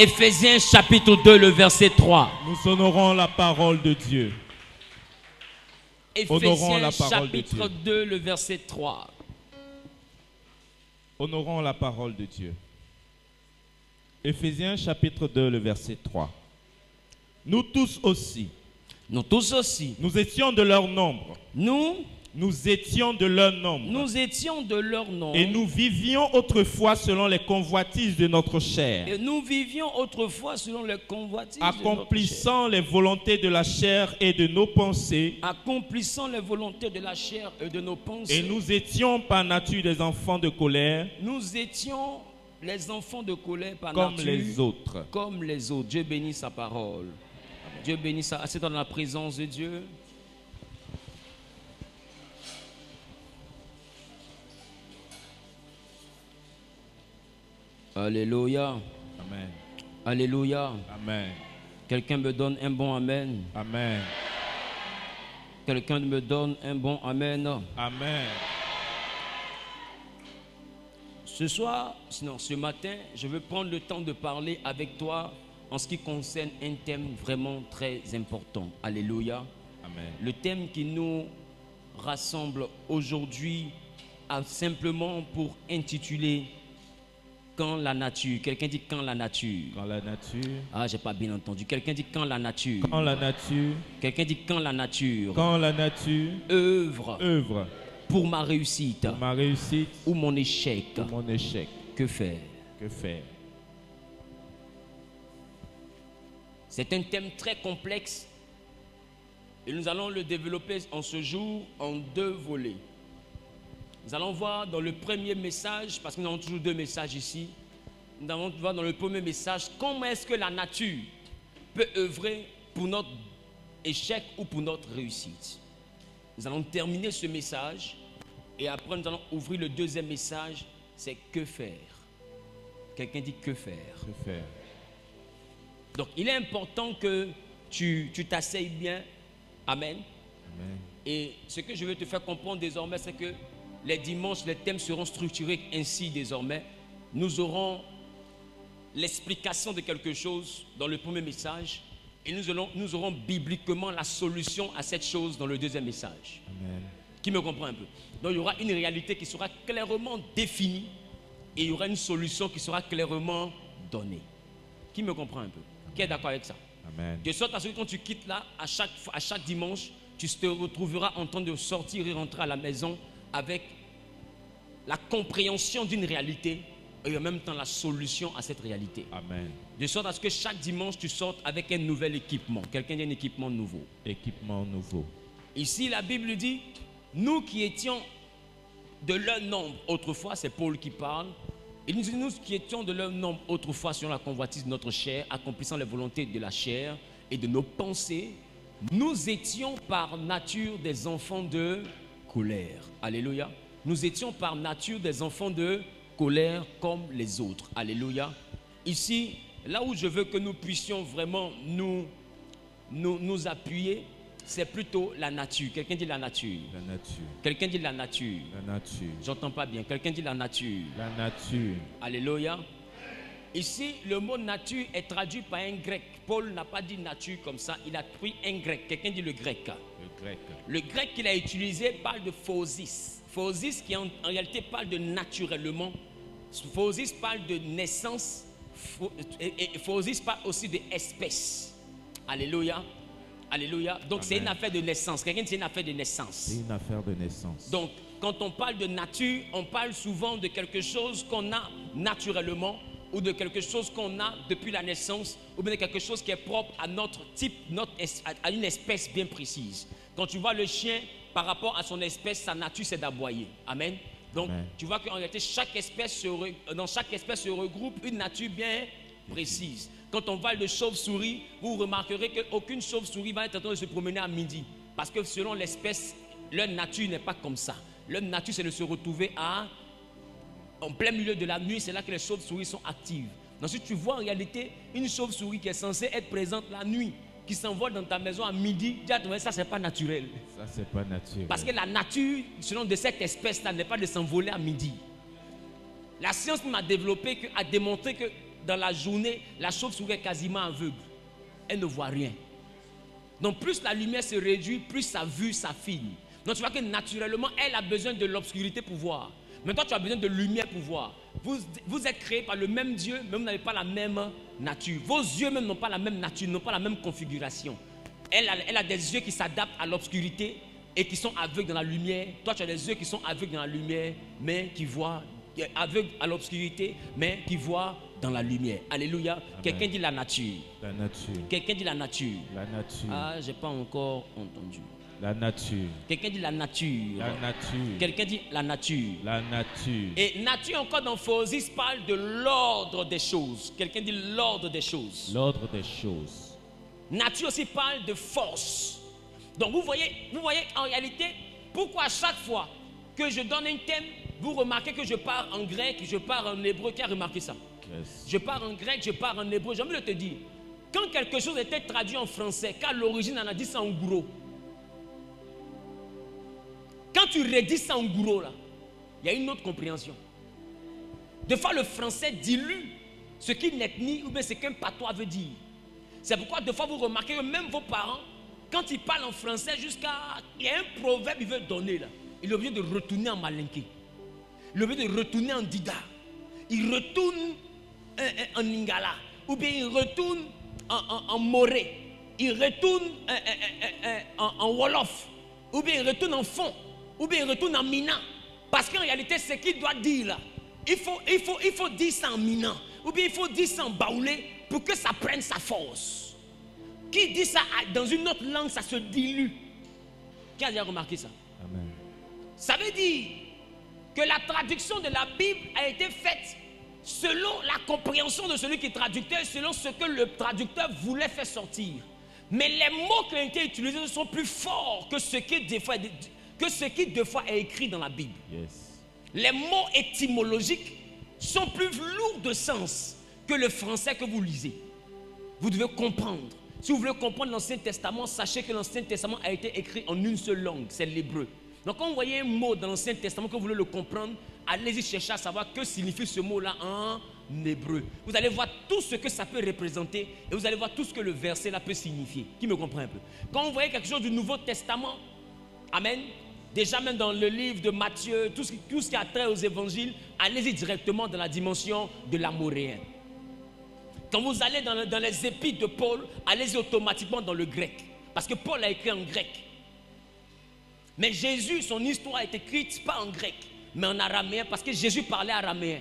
Éphésiens chapitre 2, le verset 3. Nous honorons la parole de Dieu. Honorons la Éphésiens parole de chapitre Dieu. 2, le verset 3. Honorons la parole de Dieu. Éphésiens chapitre 2, le verset 3. Nous tous aussi, Nous tous aussi, nous étions de leur nombre. Nous étions de leur nombre. nous étions de leur nom. Et nous vivions autrefois selon les convoitises de notre chair, Et nous vivions autrefois selon les convoitises de notre chair. accomplissant les volontés de la chair et de nos pensées. Accomplissant les volontés de la chair et de nos pensées. Et nous étions par nature des enfants de colère, Nous étions les enfants de colère par comme nature, les autres. comme les autres. Dieu bénit sa parole. Dieu bénit sa... C'est dans la présence de Dieu. Alléluia. Amen. Alléluia. Amen. Quelqu'un me donne un bon amen. Amen. Quelqu'un me donne un bon amen. Amen. Ce soir, sinon ce matin, je veux prendre le temps de parler avec toi en ce qui concerne un thème vraiment très important. Alléluia. Amen. Le thème qui nous rassemble aujourd'hui a simplement pour intituler Quand la nature. Quelqu'un dit quand la nature. Quand la nature. Ah, j'ai pas bien entendu. Quelqu'un dit quand la nature. Quand la nature. Quelqu'un dit quand la nature. Quand la nature. Œuvre pour ma réussite. Pour ma réussite. Ou mon échec. Pour mon échec. Que faire? Que faire? C'est un thème très complexe et nous allons le développer en ce jour en deux volets. Nous allons voir dans le premier message, parce que nous avons toujours deux messages ici, nous allons voir dans le premier message comment est-ce que la nature peut œuvrer pour notre échec ou pour notre réussite. Nous allons terminer ce message et après nous allons ouvrir le deuxième message, c'est que faire. Quelqu'un dit que faire. Que faire? Donc, il est important que tu t'asseyes bien. Amen. Amen. Et ce que je veux te faire comprendre désormais, c'est que les dimanches, les thèmes seront structurés ainsi désormais. Nous aurons l'explication de quelque chose dans le premier message et nous aurons bibliquement la solution à cette chose dans le deuxième message. Amen. Qui me comprend un peu? Donc, il y aura une réalité qui sera clairement définie et il y aura une solution qui sera clairement donnée. Qui me comprend un peu? Qui est d'accord avec ça? Amen. De sorte à ce que quand tu quittes là, à chaque dimanche, tu te retrouveras en train de sortir et rentrer à la maison avec la compréhension d'une réalité et en même temps la solution à cette réalité. Amen. De sorte à ce que chaque dimanche, tu sortes avec un nouvel équipement. Quelqu'un dit un équipement nouveau. Équipement nouveau. Ici, la Bible dit, nous qui étions de leur nombre autrefois, c'est Paul qui parle, et nous qui étions de leur nombre autrefois sur la convoitise de notre chair, accomplissant les volontés de la chair et de nos pensées, nous étions par nature des enfants de colère. Alléluia. Nous étions par nature des enfants de colère comme les autres. Alléluia. Ici, là où je veux que nous puissions vraiment nous appuyer, c'est plutôt la nature. Quelqu'un dit la nature. La nature. Quelqu'un dit la nature. La nature. J'entends pas bien. Quelqu'un dit la nature. La nature. Alléluia. Ici, le mot nature est traduit par un grec. Paul n'a pas dit nature comme ça, il a pris un grec. Quelqu'un dit le grec. Le grec. Le grec qu'il a utilisé parle de phosis. Phosis qui en réalité parle de naturellement. Phosis parle de naissance. Et phosis parle aussi d'espèce. Alléluia. Alléluia. Donc c'est une affaire de naissance. Quelqu'un dit c'est une affaire de naissance. C'est une affaire de naissance. Donc quand on parle de nature, on parle souvent de quelque chose qu'on a naturellement ou de quelque chose qu'on a depuis la naissance ou bien de quelque chose qui est propre à notre type, à une espèce bien précise. Quand tu vois le chien, par rapport à son espèce, sa nature c'est d'aboyer. Amen. Donc Amen. Tu vois qu'en réalité, dans chaque espèce se regroupe une nature bien précise. Quand on parle de chauve-souris, vous remarquerez qu'aucune chauve-souris va être en train de se promener à midi. Parce que selon l'espèce, leur nature n'est pas comme ça. Leur nature, c'est de se retrouver en plein milieu de la nuit. C'est là que les chauves-souris sont actives. Donc si tu vois en réalité une chauve-souris qui est censée être présente la nuit, qui s'envole dans ta maison à midi, ça c'est pas naturel. Ça c'est pas naturel. Parce que la nature, selon de cette espèce-là, n'est pas de s'envoler à midi. La science m'a développé, a démontré que dans la journée, la chauve-souris est quasiment aveugle. Elle ne voit rien. Donc plus la lumière se réduit, plus sa vue s'affine. Donc tu vois que naturellement, elle a besoin de l'obscurité pour voir. Mais toi, tu as besoin de lumière pour voir. Vous êtes créés par le même Dieu, mais vous n'avez pas la même nature. Vos yeux même n'ont pas la même nature, n'ont pas la même configuration. Elle a des yeux qui s'adaptent à l'obscurité et qui sont aveugles dans la lumière. Toi, tu as des yeux qui sont aveugles dans la lumière, mais qui voient, aveugles à l'obscurité, mais qui voient dans la lumière. Alléluia. Quelqu'un dit la nature. La nature. Quelqu'un dit la nature. La nature. Ah, j'ai pas encore entendu. La nature. Quelqu'un dit la nature. La nature. Quelqu'un dit la nature. La nature. Et nature encore dans Phosis parle de l'ordre des choses. Quelqu'un dit l'ordre des choses. L'ordre des choses. Nature aussi parle de force. Donc vous voyez en réalité, pourquoi à chaque fois que je donne un thème, vous remarquez que je pars en grec, je pars en hébreu. Qui a remarqué ça? Yes. Je pars en grec, je pars en hébreu. J'ai envie de te dire, quand quelque chose était traduit en français, qu'à l'origine on a dit ça en gros. Quand tu redis ça en gros là, il y a une autre compréhension. Des fois le français dilue ce qu'il n'est ni ou bien ce qu'un patois veut dire. C'est pourquoi des fois vous remarquez que même vos parents, quand ils parlent en français jusqu'à... Il y a un proverbe qu'il veut donner là. Il est obligé de retourner en malinké. Il est obligé de retourner en dida. Il retourne en lingala. Ou bien il retourne en moré. Il retourne en wolof. Ou bien il retourne en fond. Ou bien il retourne en mina. Parce qu'en réalité, ce qu'il doit dire là, il faut dire ça en mina. Ou bien il faut dire ça en baoulé pour que ça prenne sa force. Qui dit ça dans une autre langue, ça se dilue. Qui a déjà remarqué ça? Amen. Ça veut dire que la traduction de la Bible a été faite selon la compréhension de celui qui est traducteur, selon ce que le traducteur voulait faire sortir. Mais les mots qui ont été utilisés sont plus forts que ce qui deux fois est écrit dans la Bible. Yes. Les mots étymologiques sont plus lourds de sens que le français que vous lisez. Vous devez comprendre. Si vous voulez comprendre l'Ancien Testament, sachez que l'Ancien Testament a été écrit en une seule langue, c'est l'hébreu. Donc quand vous voyez un mot dans l'Ancien Testament que vous voulez le comprendre, allez-y chercher à savoir que signifie ce mot-là en hébreu. Vous allez voir tout ce que ça peut représenter et vous allez voir tout ce que le verset là peut signifier. Qui me comprend un peu? Quand vous voyez quelque chose du Nouveau Testament, amen, déjà même dans le livre de Matthieu, tout ce qui a trait aux évangiles, allez-y directement dans la dimension de l'amoréen. Quand vous allez dans les épîtres de Paul, allez-y automatiquement dans le grec. Parce que Paul a écrit en grec. Mais Jésus, son histoire est écrite pas en grec, mais en araméen, parce que Jésus parlait araméen.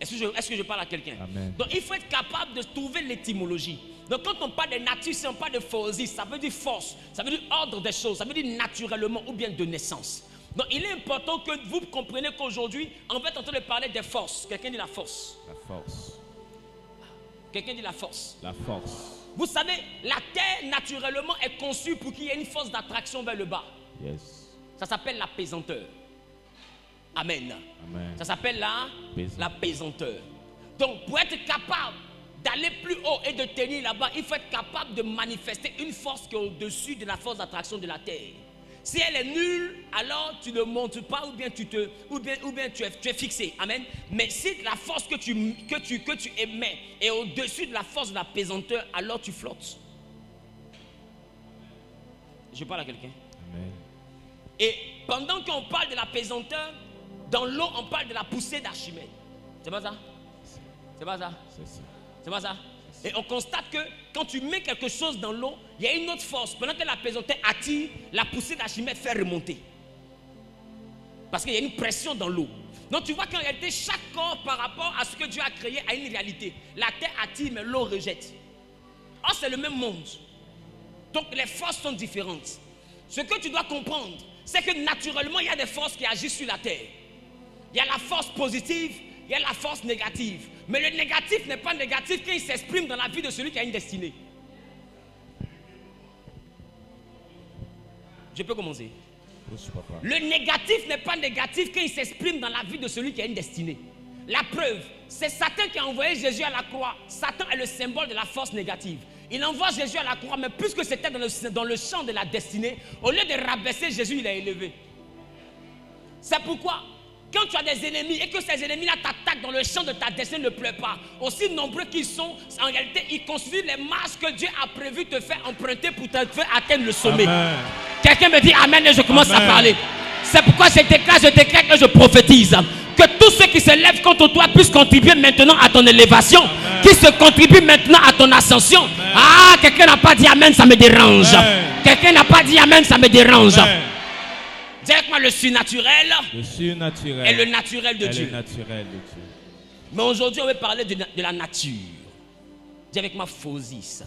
Est-ce que je parle à quelqu'un? Donc il faut être capable de trouver l'étymologie. Donc quand on parle de nature, si on parle de phosis, ça veut dire force, ça veut dire ordre des choses, ça veut dire naturellement ou bien de naissance. Donc il est important que vous compreniez qu'aujourd'hui, on va être en train de parler des forces. Quelqu'un dit la force. La force. Quelqu'un dit la force. La force. Vous savez, la terre naturellement est conçue pour qu'il y ait une force d'attraction vers le bas. Yes. Ça s'appelle la pesanteur. Amen. Amen. Ça s'appelle la pesanteur. Donc pour être capable d'aller plus haut et de tenir là-bas, il faut être capable de manifester une force qui est au-dessus de la force d'attraction de la terre. Si elle est nulle, alors tu ne montes pas ou bien tu es fixé. Amen. Mais si la force que tu émets est au-dessus de la force de la pesanteur, alors tu flottes. Je parle à quelqu'un. Amen. Et pendant qu'on parle de la pesanteur, dans l'eau, on parle de la poussée d'Archimède. C'est pas ça? C'est pas ça? C'est ça. C'est pas ça? Et on constate que quand tu mets quelque chose dans l'eau, il y a une autre force. Pendant que la pesanteur attire, la poussée d'Archimède fait remonter. Parce qu'il y a une pression dans l'eau. Donc tu vois qu'en réalité, chaque corps par rapport à ce que Dieu a créé a une réalité. La terre attire, mais l'eau rejette. Or, c'est le même monde. Donc les forces sont différentes. Ce que tu dois comprendre, c'est que naturellement, il y a des forces qui agissent sur la terre. Il y a la force positive, il y a la force négative. Mais le négatif n'est pas négatif quand il s'exprime dans la vie de celui qui a une destinée. Je peux commencer. Le négatif n'est pas négatif quand il s'exprime dans la vie de celui qui a une destinée. La preuve, c'est Satan qui a envoyé Jésus à la croix. Satan est le symbole de la force négative. Il envoie Jésus à la croix, mais puisque c'était dans le champ de la destinée, au lieu de rabaisser Jésus, il l'a élevé. C'est pourquoi Quand tu as des ennemis et que ces ennemis-là t'attaquent dans le champ de ta destinée, ne pleure pas. Aussi nombreux qu'ils sont, en réalité, ils constituent les marches que Dieu a prévu te faire emprunter pour te faire atteindre le sommet. Quelqu'un me dit Amen et je commence à parler. C'est pourquoi je déclare et je prophétise que tous ceux qui se lèvent contre toi puissent contribuer maintenant à ton élévation, qui se contribuent maintenant à ton ascension. Ah, quelqu'un n'a pas dit Amen, ça me dérange. Quelqu'un n'a pas dit Amen, ça me dérange. Dis avec moi le surnaturel, et le naturel de Dieu. Mais aujourd'hui, on va parler de la nature. Dis avec moi phosis.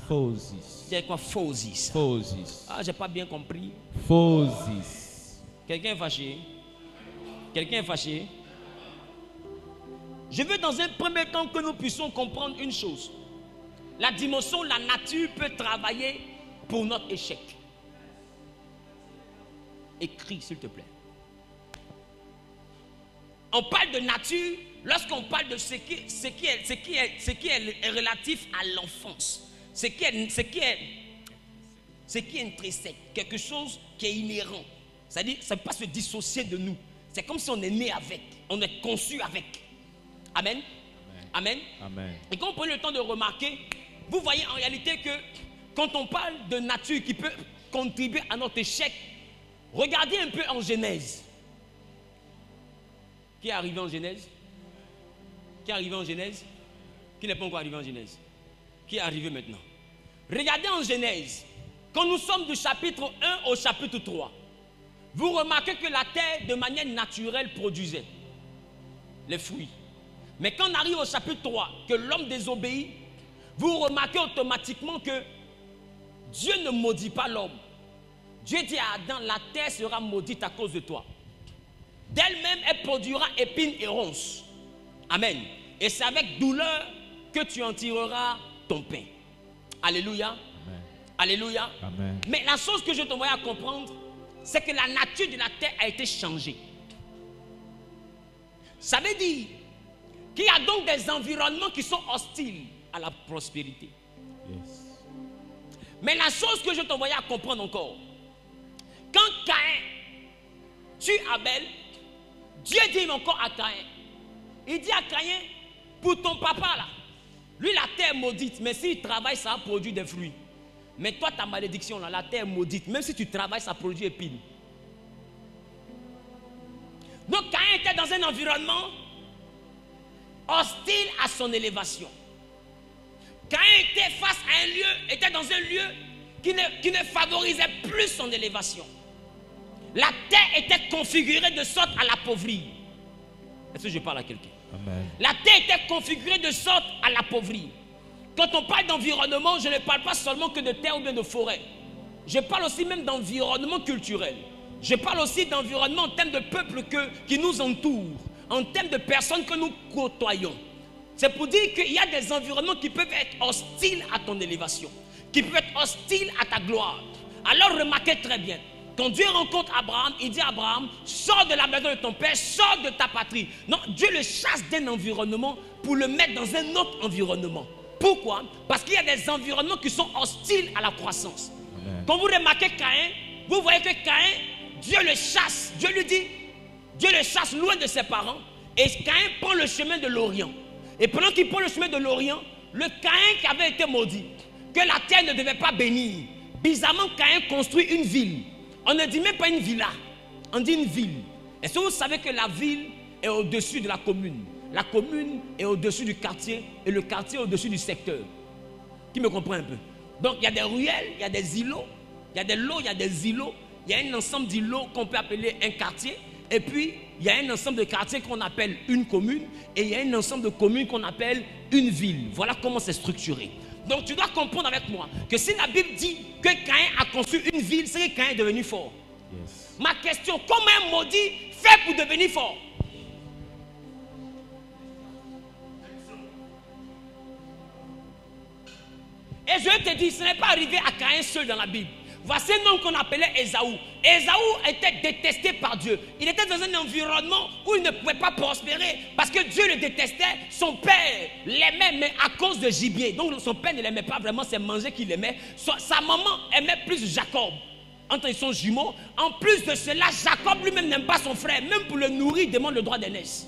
Dis avec moi phosis. Ah, j'ai pas bien compris. Quelqu'un est fâché? Quelqu'un est fâché? Je veux dans un premier temps que nous puissions comprendre une chose. La dimension, la nature peut travailler pour notre échec. Écris s'il te plaît. On parle de nature lorsqu'on parle de ce qui est relatif à l'enfance. Ce qui est intrinsèque, quelque chose qui est inhérent. C'est-à-dire, ça ne peut pas se dissocier de nous. C'est comme si on est né avec, on est conçu avec. Amen. Amen. Amen. Et quand on prend le temps de remarquer, vous voyez en réalité que quand on parle de nature qui peut contribuer à notre échec, regardez un peu en Genèse. Qui est arrivé en Genèse? Qui est arrivé en Genèse? Qui n'est pas encore arrivé en Genèse? Qui est arrivé maintenant? Regardez en Genèse. Quand nous sommes du chapitre 1 au chapitre 3, vous remarquez que la terre, de manière naturelle, produisait les fruits. Mais quand on arrive au chapitre 3, que l'homme désobéit, vous remarquez automatiquement que Dieu ne maudit pas l'homme. Dieu dit à Adam, la terre sera maudite à cause de toi. D'elle-même, elle produira épines et ronces. Amen. Et c'est avec douleur que tu en tireras ton pain. Alléluia. Amen. Alléluia. Amen. Mais la chose que je t'envoie à comprendre, c'est que la nature de la terre a été changée. Ça veut dire qu'il y a donc des environnements qui sont hostiles à la prospérité. Yes. Mais la chose que je t'envoie à comprendre encore, quand Caïn tue Abel, Dieu dit encore à Caïn, il dit à Caïn, pour ton papa là, lui la terre maudite, mais s'il travaille, ça produit des fruits. Mais toi, ta malédiction là, la terre maudite, même si tu travailles, ça produit épines. Donc Caïn était dans un environnement hostile à son élévation. Caïn était face à un lieu, était dans un lieu qui ne favorisait plus son élévation. La terre était configurée de sorte à l'appauvrir. Est-ce que je parle à quelqu'un? Amen. La terre était configurée de sorte à l'appauvrir. Quand on parle d'environnement, je ne parle pas seulement que de terre ou bien de forêt. Je parle aussi même d'environnement culturel. Je parle aussi d'environnement en termes de peuple qui nous entoure, en termes de personnes que nous côtoyons. C'est pour dire qu'il y a des environnements qui peuvent être hostiles à ton élévation, qui peuvent être hostiles à ta gloire. Alors remarquez très bien, quand Dieu rencontre Abraham, il dit à Abraham, sors de la maison de ton père, sors de ta patrie. Non, Dieu le chasse d'un environnement pour le mettre dans un autre environnement. Pourquoi? Parce qu'il y a des environnements qui sont hostiles à la croissance. Amen. Quand vous remarquez Caïn, vous voyez que Caïn, Dieu le chasse. Dieu lui dit, Dieu le chasse loin de ses parents. Et Caïn prend le chemin de l'Orient. Et pendant qu'il prend le chemin de l'Orient, le Caïn qui avait été maudit, que la terre ne devait pas bénir, bizarrement Caïn construit une ville. On ne dit même pas une villa, on dit une ville. Est-ce que vous savez que la ville est au-dessus de la commune? La commune est au-dessus du quartier et le quartier est au-dessus du secteur. Qui me comprend un peu? Donc il y a des ruelles, il y a des îlots, il y a des lots, il y a des îlots, il y a un ensemble d'îlots qu'on peut appeler un quartier. Et puis il y a un ensemble de quartiers qu'on appelle une commune et il y a un ensemble de communes qu'on appelle une ville. Voilà comment c'est structuré. Donc tu dois comprendre avec moi que si la Bible dit que Caïn a construit une ville, c'est que Caïn est devenu fort. Yes. Ma question, comment un maudit fait pour devenir fort? Et je te dis, ce n'est pas arrivé à Caïn seul dans la Bible. Voici un homme qu'on appelait Ésaü. Ésaü était détesté par Dieu. Il était dans un environnement où il ne pouvait pas prospérer parce que Dieu le détestait. Son père l'aimait, mais à cause de gibier. Donc son père ne l'aimait pas vraiment, c'est manger qu'il aimait. Sa maman aimait plus Jacob. entre ils sont jumeaux. En plus de cela, Jacob lui-même n'aime pas son frère. Même pour le nourrir, il demande le droit d'aînesse.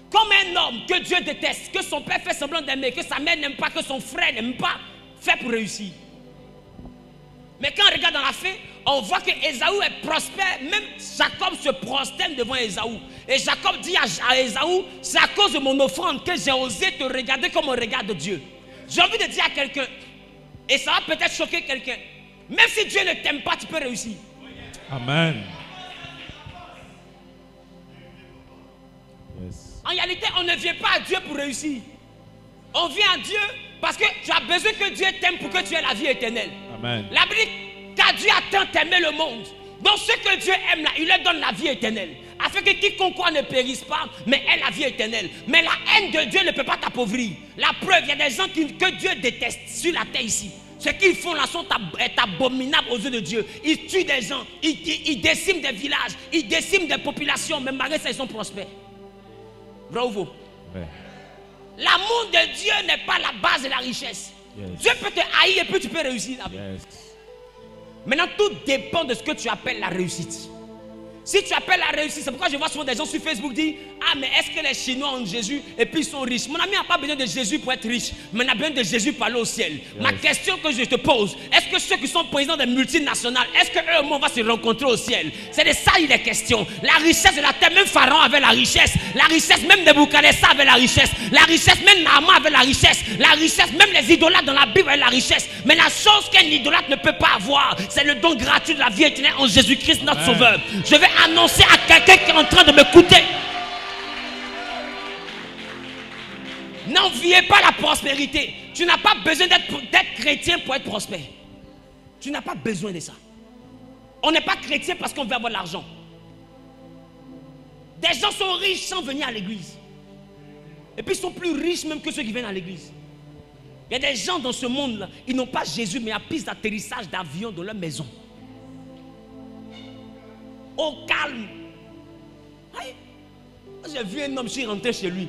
Comme un homme que Dieu déteste, que son père fait semblant d'aimer, que sa mère n'aime pas, que son frère n'aime pas, fait pour réussir. Mais quand on regarde dans la fin, on voit que Ésaü est prospère. Même Jacob se prosterne devant Ésaü. Et Jacob dit à Ésaü, c'est à cause de mon offrande que j'ai osé te regarder comme on regarde Dieu. J'ai envie de dire à quelqu'un, et ça va peut-être choquer quelqu'un, même si Dieu ne t'aime pas, tu peux réussir. Amen. Yes. En réalité, on ne vient pas à Dieu pour réussir. On vient à Dieu parce que tu as besoin que Dieu t'aime pour que tu aies la vie éternelle. Amen. La Bible dit, car Dieu a tant aimé le monde. Donc ce que Dieu aime là, il leur donne la vie éternelle. Afin que quiconque ne périsse pas, mais ait la vie éternelle. Mais la haine de Dieu ne peut pas t'appauvrir. La preuve, il y a des gens que Dieu déteste sur la terre ici. Ce qu'ils font là est abominable aux yeux de Dieu. Ils tuent des gens, ils déciment des villages, ils déciment des populations, mais malgré ça, ils sont prospères. Vrai ou faux? Ouais. L'amour de Dieu n'est pas la base de la richesse. Yes. Dieu peut te haïr et puis tu peux réussir la vie. Yes. Maintenant, tout dépend de ce que tu appelles la réussite. Si tu appelles la réussite, c'est pourquoi je vois souvent des gens sur Facebook dire, ah mais est-ce que les Chinois ont Jésus et puis ils sont riches? Mon ami n'a pas besoin de Jésus pour être riche, mais il a besoin de Jésus pour aller au ciel. Yes. Ma question que je te pose, est-ce que ceux qui sont présidents des multinationales, est-ce qu'eux et moi on va se rencontrer au ciel? C'est de ça il est question. La richesse de la terre, même Pharaon avait la richesse. La richesse, même Nebuchadnezzar avait la richesse. La richesse, même Naaman avait la richesse. La richesse, même les idolâtres dans la Bible avaient la richesse. Mais la chose qu'un idolâtre ne peut pas avoir, c'est le don gratuit de la vie éternelle en Jésus-Christ notre Sauveur. Je vais annoncer à quelqu'un qui est en train de m'écouter. N'enviez pas la prospérité. Tu n'as pas besoin d'être chrétien pour être prospère. Tu n'as pas besoin de ça. On n'est pas chrétien parce qu'on veut avoir de l'argent. Des gens sont riches sans venir à l'église. Et puis ils sont plus riches même que ceux qui viennent à l'église. Il y a des gens dans ce monde-là, ils n'ont pas Jésus, mais il y a piste d'atterrissage d'avion dans leur maison. Au calme. J'ai vu un homme, je suis rentré chez lui.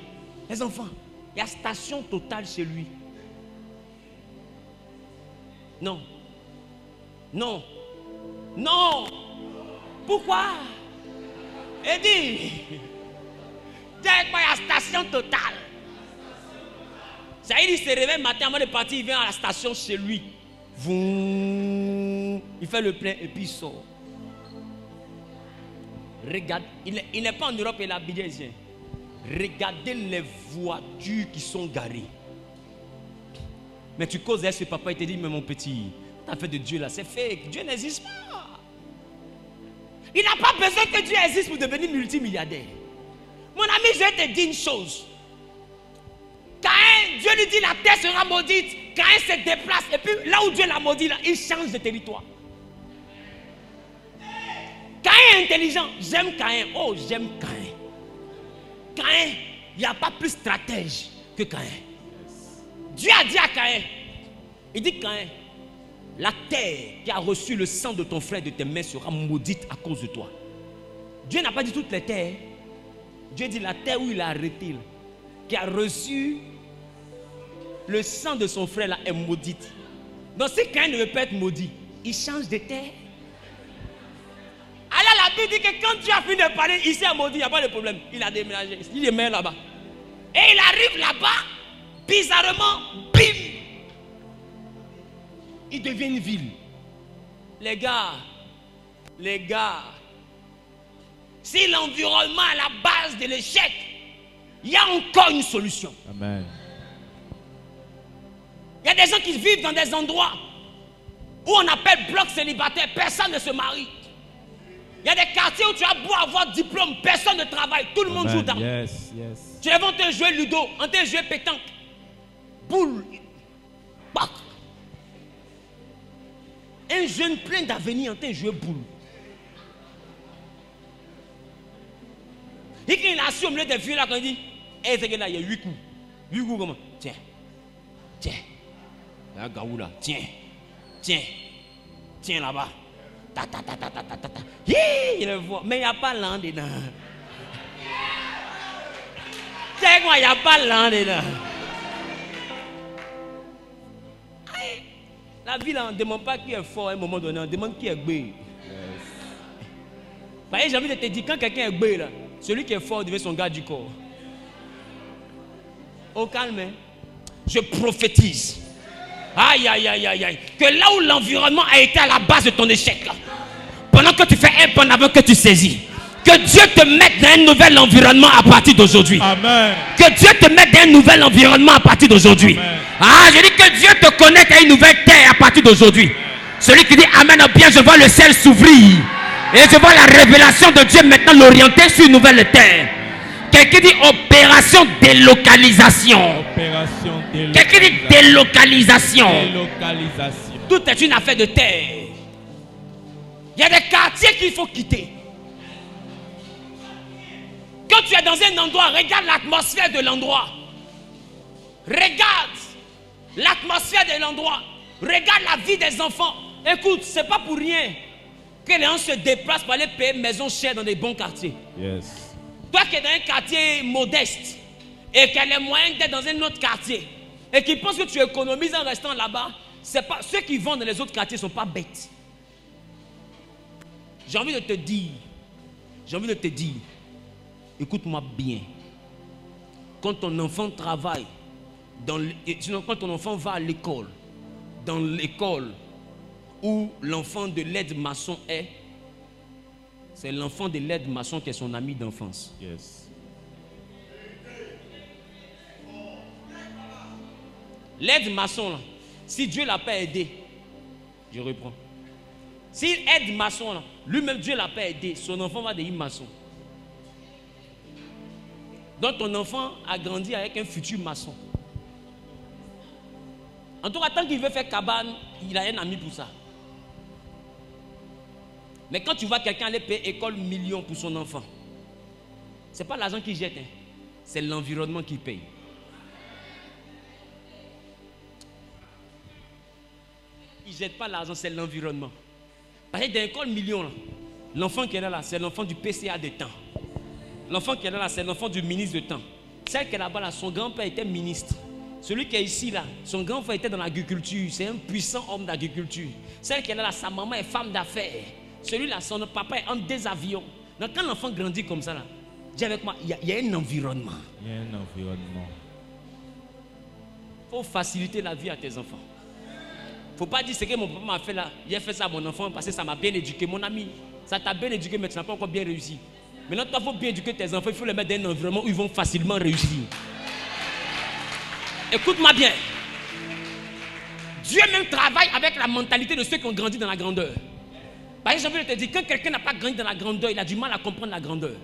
Les enfants, il y a station totale chez lui. Non. Non. Non. Pourquoi? Il dit, il y a station totale. Ça il se réveille matin avant de partir, il vient à la station chez lui. Il fait le plein et puis il sort. Regarde, il n'est pas en Europe, il est habillé ici. Regardez les voitures qui sont garées. Mais tu causes avec ce papa, il te dit, mais mon petit, t'as fait de Dieu là, c'est fake. Dieu n'existe pas. Il n'a pas besoin que Dieu existe pour devenir multimilliardaire. Mon ami, je vais te dire une chose. Caïn, Dieu lui dit la terre sera maudite. Caïn se déplace et puis là où Dieu l'a maudit, là, il change de territoire. Caïn est intelligent. J'aime Caïn. Oh, j'aime Caïn. Caïn, il n'y a pas plus stratège que Caïn. Dieu a dit à Caïn, il dit Caïn, la terre qui a reçu le sang de ton frère et de tes mains sera maudite à cause de toi. Dieu n'a pas dit toutes les terres. Dieu dit la terre où il a arrêté, là, qui a reçu le sang de son frère là, est maudite. Donc si Caïn ne veut pas être maudit, il change de terre. Alors la Bible dit que quand Dieu a fini de parler, ici à maudit, il n'y a pas de problème. Il a déménagé, il est main là-bas. Et il arrive là-bas, bizarrement, bim, il devient une ville. Les gars, si l'environnement est la base de l'échec, il y a encore une solution. Amen. Il y a des gens qui vivent dans des endroits où on appelle bloc célibataire, personne ne se marie. Il y a des quartiers où tu as beau avoir diplôme, personne ne travaille, tout le monde joue dans. Yes, yes. Tu vas te jouer ludo, on te jouer pétanque, boule, bac. Un jeune plein d'avenir, on te jouer boule. Et qu'il a su au milieu des vieux là, quand il dit, hey, c'est que là, il y a 8 coups. 8 coups comment? Tiens. Il y a un gaou là, tiens là-bas. Il le voit, mais il n'y a pas l'an dedans. C'est quoi, il n'y a pas l'an dedans. La vie, là, on ne demande pas qui est fort à un moment donné, on demande qui est gbé. Par exemple, j'ai envie de te dire, quand quelqu'un est gbé, là, celui qui est fort devient son garde du corps. Au calme, hein? Je prophétise. Aïe, aïe, aïe, aïe, aïe. Que là où l'environnement a été à la base de ton échec, là, pendant que tu fais un pas en avant, que tu saisis. Que Dieu te mette dans un nouvel environnement à partir d'aujourd'hui. Amen. Que Dieu te mette dans un nouvel environnement à partir d'aujourd'hui. Ah, je dis que Dieu te connecte à une nouvelle terre à partir d'aujourd'hui. Celui qui dit Amen, bien, je vois le ciel s'ouvrir. Et je vois la révélation de Dieu maintenant l'orienter sur une nouvelle terre. Quelqu'un dit opération délocalisation. Opération délocalisation. Quelqu'un dit délocalisation. Délocalisation. Tout est une affaire de terre. Il y a des quartiers qu'il faut quitter. Quand tu es dans un endroit, regarde l'atmosphère de l'endroit. Regarde l'atmosphère de l'endroit. Regarde la vie des enfants. Écoute, c'est pas pour rien que les gens se déplacent pour aller payer maison chère dans des bons quartiers. Yes. Toi qui es dans un quartier modeste et qui a les moyens d'être dans un autre quartier et qui pense que tu économises en restant là-bas, c'est pas ceux qui vont dans les autres quartiers ne sont pas bêtes. J'ai envie de te dire, écoute-moi bien. Quand ton enfant travaille, quand ton enfant va à l'école, dans l'école où l'enfant de l'aide-maçon est, c'est l'enfant de l'aide-maçon qui est son ami d'enfance. Yes. L'aide-maçon, là, si Dieu ne l'a pas aidé, je reprends. S'il aide maçon, là, lui-même Dieu ne l'a pas aidé, son enfant va devenir maçon. Donc ton enfant a grandi avec un futur maçon. En tout cas, tant qu'il veut faire cabane, il a un ami pour ça. Mais quand tu vois quelqu'un aller payer école million pour son enfant, ce n'est pas l'argent qu'il jette, hein. C'est l'environnement qui paye. Il ne jette pas l'argent, c'est l'environnement. Parce que dans l'école million, l'enfant qui est là, c'est l'enfant du PCA de temps. L'enfant qui est là, c'est l'enfant du ministre de temps. Celle qui est là-bas, son grand-père était ministre. Celui qui est ici, là, son grand-père était dans l'agriculture. C'est un puissant homme d'agriculture. Celle qui est là, sa maman est femme d'affaires. Celui-là, son papa est entre des avions. Donc quand l'enfant grandit comme ça, là, dis avec moi, il y a un environnement. Il y a un environnement. Il faut faciliter la vie à tes enfants. Il ne faut pas dire ce que mon papa m'a fait là. Il a fait ça à mon enfant parce que ça m'a bien éduqué. Mon ami, ça t'a bien éduqué, mais tu n'as pas encore bien réussi. Maintenant, toi, il faut bien éduquer tes enfants. Il faut les mettre dans un environnement où ils vont facilement réussir. Écoute-moi bien. Dieu même travaille avec la mentalité de ceux qui ont grandi dans la grandeur. Par exemple, j'ai envie de te dire, quand quelqu'un n'a pas grandi dans la grandeur, il a du mal à comprendre la grandeur.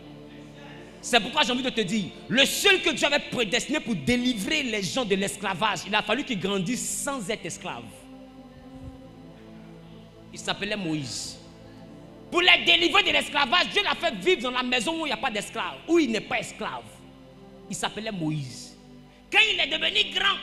C'est pourquoi j'ai envie de te dire, le seul que Dieu avait prédestiné pour délivrer les gens de l'esclavage, il a fallu qu'ils grandissent sans être esclaves. Il s'appelait Moïse. Pour les délivrer de l'esclavage, Dieu l'a fait vivre dans la maison où il n'y a pas d'esclave, où il n'est pas esclave. Il s'appelait Moïse. Quand il est devenu grand,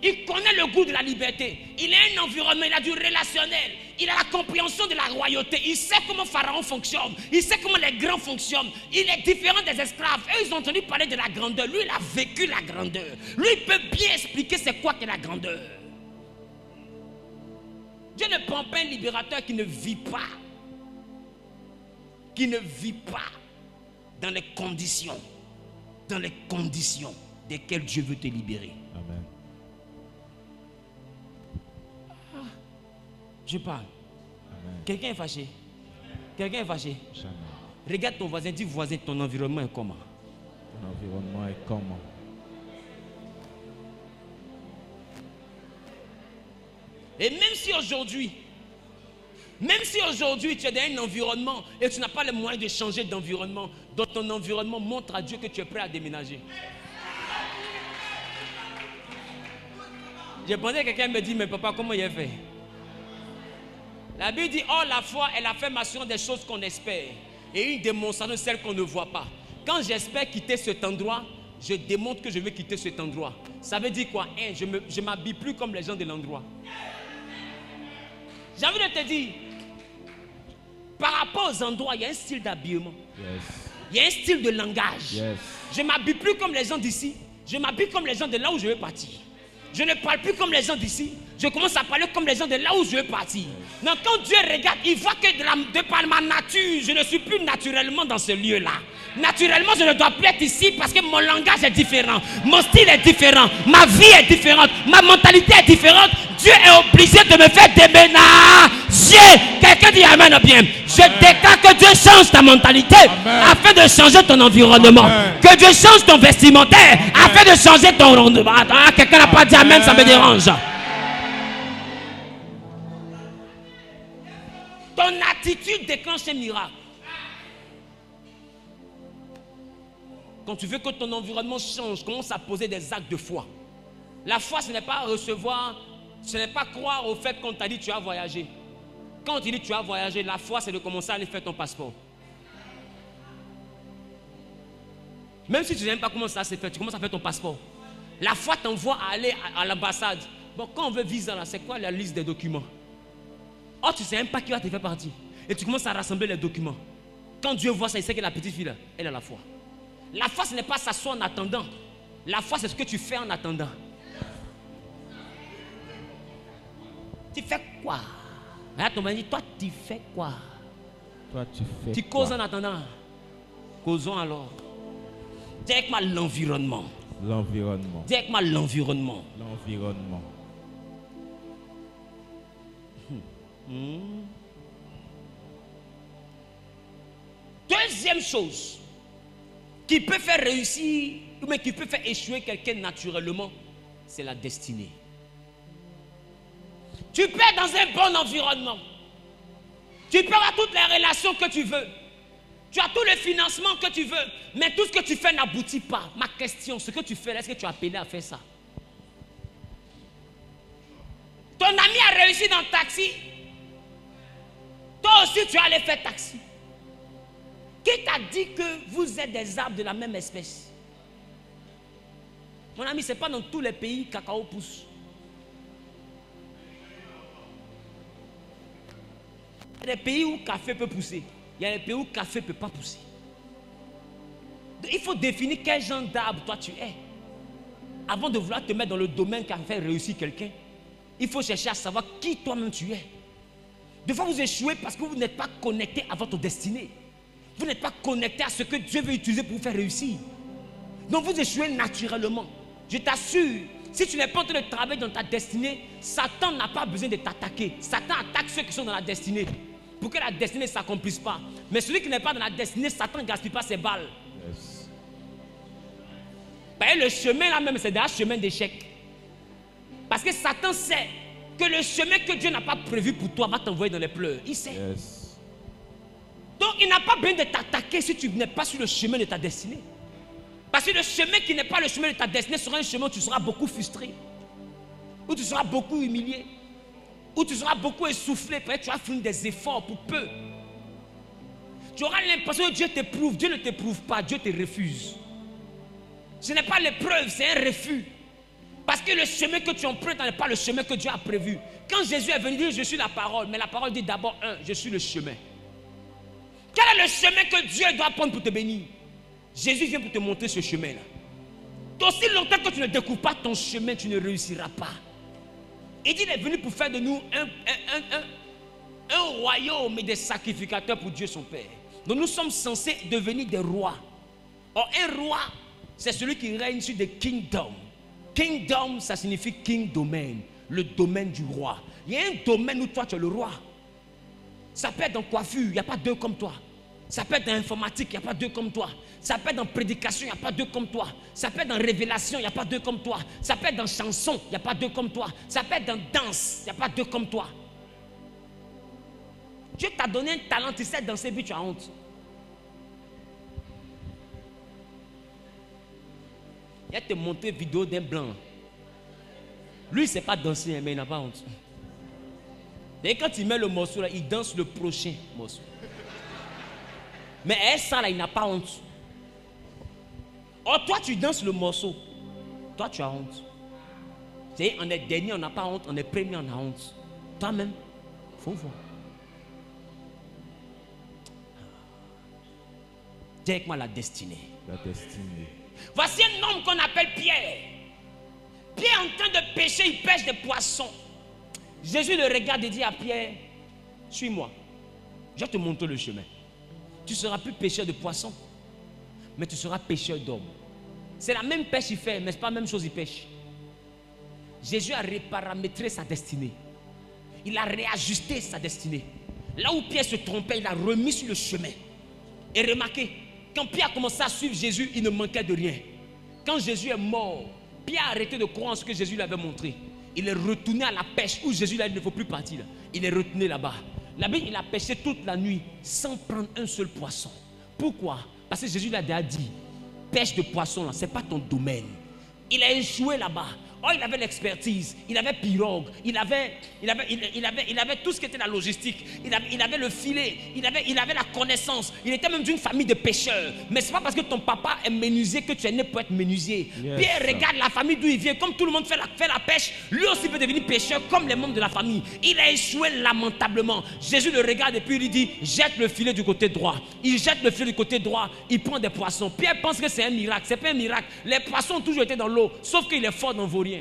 il connaît le goût de la liberté. Il a un environnement, il a du relationnel. Il a la compréhension de la royauté. Il sait comment Pharaon fonctionne. Il sait comment les grands fonctionnent. Il est différent des esclaves. Eux, ils ont entendu parler de la grandeur. Lui, il a vécu la grandeur. Lui, il peut bien expliquer c'est quoi que la grandeur. Dieu ne prend pas un libérateur qui ne vit pas. Qui ne vit pas dans les conditions desquelles Dieu veut te libérer. Amen. Je parle. Amen. Quelqu'un est fâché. Quelqu'un est fâché. Jamais. Regarde ton voisin, dis voisin, ton environnement est comment? Ton environnement est comment? Et même si aujourd'hui tu es dans un environnement et tu n'as pas les moyens de changer d'environnement, dans ton environnement, montre à Dieu que tu es prêt à déménager. J'ai pensé que quelqu'un me dit, mais papa, comment il a fait? La Bible dit, oh la foi est l'affirmation des choses qu'on espère et une démonstration de celles qu'on ne voit pas. Quand j'espère quitter cet endroit, je démontre que je veux quitter cet endroit. Ça veut dire quoi? Je ne m'habille plus comme les gens de l'endroit. J'ai envie de te dire, par rapport aux endroits, il y a un style d'habillement. Yes. Il y a un style de langage. Yes. Je ne m'habille plus comme les gens d'ici. Je m'habille comme les gens de là où je vais partir. Je ne parle plus comme les gens d'ici. Je commence à parler comme les gens de là où je veux partir. Donc quand Dieu regarde, il voit que de par ma nature, je ne suis plus naturellement dans ce lieu-là. Naturellement, je ne dois plus être ici parce que mon langage est différent. Mon style est différent. Ma vie est différente. Ma mentalité est différente. Dieu est obligé de me faire déménager. Quelqu'un dit amen bien. Je déclare que Dieu change ta mentalité afin de changer ton environnement. Que Dieu change ton vestimentaire afin de changer ton rendement. Ah, quelqu'un n'a pas dit amen, ça me dérange. Ton attitude déclenche un miracle. Quand tu veux que ton environnement change, commence à poser des actes de foi. La foi, ce n'est pas recevoir, ce n'est pas croire au fait qu'on t'a dit tu as voyagé. Quand tu dis tu as voyagé, la foi, c'est de commencer à aller faire ton passeport. Même si tu n'aimes pas comment ça se fait, tu commences à faire ton passeport. La foi t'envoie à aller à l'ambassade. Bon, quand on veut visa, c'est quoi la liste des documents? Oh, tu ne sais même pas qui va te faire partie. Et tu commences à rassembler les documents. Quand Dieu voit ça, il sait que la petite fille, là, elle a la foi. La foi, ce n'est pas s'asseoir en attendant. La foi, c'est ce que tu fais en attendant. Tu fais quoi? Là, ton mari dit, toi, tu fais quoi? Toi, tu fais Tu causes en attendant. Causons alors. Dis avec moi l'environnement. L'environnement. Dis avec moi l'environnement. L'environnement. Deuxième chose qui peut faire réussir, mais qui peut faire échouer quelqu'un naturellement, c'est la destinée. Tu peux être dans un bon environnement. Tu peux avoir toutes les relations que tu veux. Tu as tout le financement que tu veux. Mais tout ce que tu fais n'aboutit pas. Ma question, ce que tu fais, est-ce que tu as appelé à faire ça? Ton ami a réussi dans le taxi. Toi aussi, tu as allé faire taxi. Qui t'a dit que vous êtes des arbres de la même espèce? Mon ami, ce n'est pas dans tous les pays que cacao pousse. Il y a des pays où le café peut pousser. Il y a des pays où le café ne peut pas pousser. Donc, il faut définir quel genre d'arbre toi tu es. Avant de vouloir te mettre dans le domaine qui a fait réussir quelqu'un, il faut chercher à savoir qui toi-même tu es. Des fois vous échouez parce que vous n'êtes pas connecté à votre destinée. Vous n'êtes pas connecté à ce que Dieu veut utiliser pour vous faire réussir. Donc vous échouez naturellement. Je t'assure, si tu n'es pas en train de travailler dans ta destinée, Satan n'a pas besoin de t'attaquer. Satan attaque ceux qui sont dans la destinée pour que la destinée ne s'accomplisse pas. Mais celui qui n'est pas dans la destinée, Satan ne gaspille pas ses balles. Yes. Le chemin là même, c'est un chemin d'échec. Parce que Satan sait que le chemin que Dieu n'a pas prévu pour toi va t'envoyer dans les pleurs. Il sait. Yes. Donc il n'a pas besoin de t'attaquer si tu n'es pas sur le chemin de ta destinée. Parce que le chemin qui n'est pas le chemin de ta destinée sera un chemin où tu seras beaucoup frustré, où tu seras beaucoup humilié, où tu seras beaucoup essoufflé. Peut-être tu vas faire des efforts pour peu. Tu auras l'impression que Dieu t'éprouve. Dieu ne t'éprouve pas, Dieu te refuse. Ce n'est pas l'épreuve, c'est un refus. Parce que le chemin que tu empruntes n'est pas le chemin que Dieu a prévu. Quand Jésus est venu dire je suis la parole, mais la parole dit d'abord je suis le chemin. Quel est le chemin que Dieu doit prendre pour te bénir? Jésus vient pour te montrer ce chemin-là. Aussi longtemps que tu ne découvres pas ton chemin, tu ne réussiras pas. Il dit qu'il est venu pour faire de nous un royaume et des sacrificateurs pour Dieu son Père. Donc nous sommes censés devenir des rois. Or un roi, c'est celui qui règne sur des kingdoms. Kingdom, ça signifie king domaine, le domaine du roi. Il y a un domaine où toi tu es le roi. Ça peut être dans coiffure, il n'y a pas deux comme toi. Ça peut être dans informatique, il n'y a pas deux comme toi. Ça peut être dans prédication, il n'y a pas deux comme toi. Ça peut être dans révélation, il n'y a pas deux comme toi. Ça peut être dans chanson, il n'y a pas deux comme toi. Ça peut être dans danse, il n'y a pas deux comme toi. Dieu t'a donné un talent, tu sais danser, puis tu as honte. Il va te montrer une vidéo d'un blanc. Lui, il ne sait pas danser, mais il n'a pas honte. Et quand il met le morceau là, il danse le prochain morceau. Mais ça là, il n'a pas honte. Oh, toi tu danses le morceau. Toi tu as honte. C'est on est dernier, on n'a pas honte. On est premier, on a honte. Toi-même, il faut voir. Dis avec moi la destinée. La destinée. Voici un homme qu'on appelle Pierre. Pierre en train de pêcher, il pêche des poissons. Jésus le regarde et dit à Pierre, suis-moi, je vais te montrer le chemin. Tu seras plus pêcheur de poissons, mais tu seras pêcheur d'hommes. C'est la même pêche qu'il fait, mais ce n'est pas la même chose qu'il pêche. Jésus a reparamétré sa destinée. Il a réajusté sa destinée. Là où Pierre se trompait, il a remis sur le chemin. Et remarquez, quand Pierre a commencé à suivre Jésus, il ne manquait de rien. Quand Jésus est mort, Pierre a arrêté de croire en ce que Jésus lui avait montré. Il est retourné à la pêche où Jésus là, il ne faut plus partir. Là. Il est retourné là-bas. Là-bas, il a pêché toute la nuit sans prendre un seul poisson. Pourquoi? Parce que Jésus lui a déjà dit, pêche de poisson, ce n'est pas ton domaine. Il a échoué là-bas. Oh, il avait l'expertise, il avait pirogue, il avait tout ce qui était la logistique, il avait le filet, il avait la connaissance, il était même d'une famille de pêcheurs. Mais ce n'est pas parce que ton papa est menuisier que tu es né pour être menuisier. Yes. Pierre regarde la famille d'où il vient, comme tout le monde fait la pêche, lui aussi peut devenir pêcheur comme les membres de la famille. Il a échoué lamentablement. Jésus le regarde et puis il lui dit, jette le filet du côté droit. Il jette le filet du côté droit, il prend des poissons. Pierre pense que c'est un miracle, ce n'est pas un miracle. Les poissons ont toujours été dans l'eau, sauf qu'il est fort dans vos rien.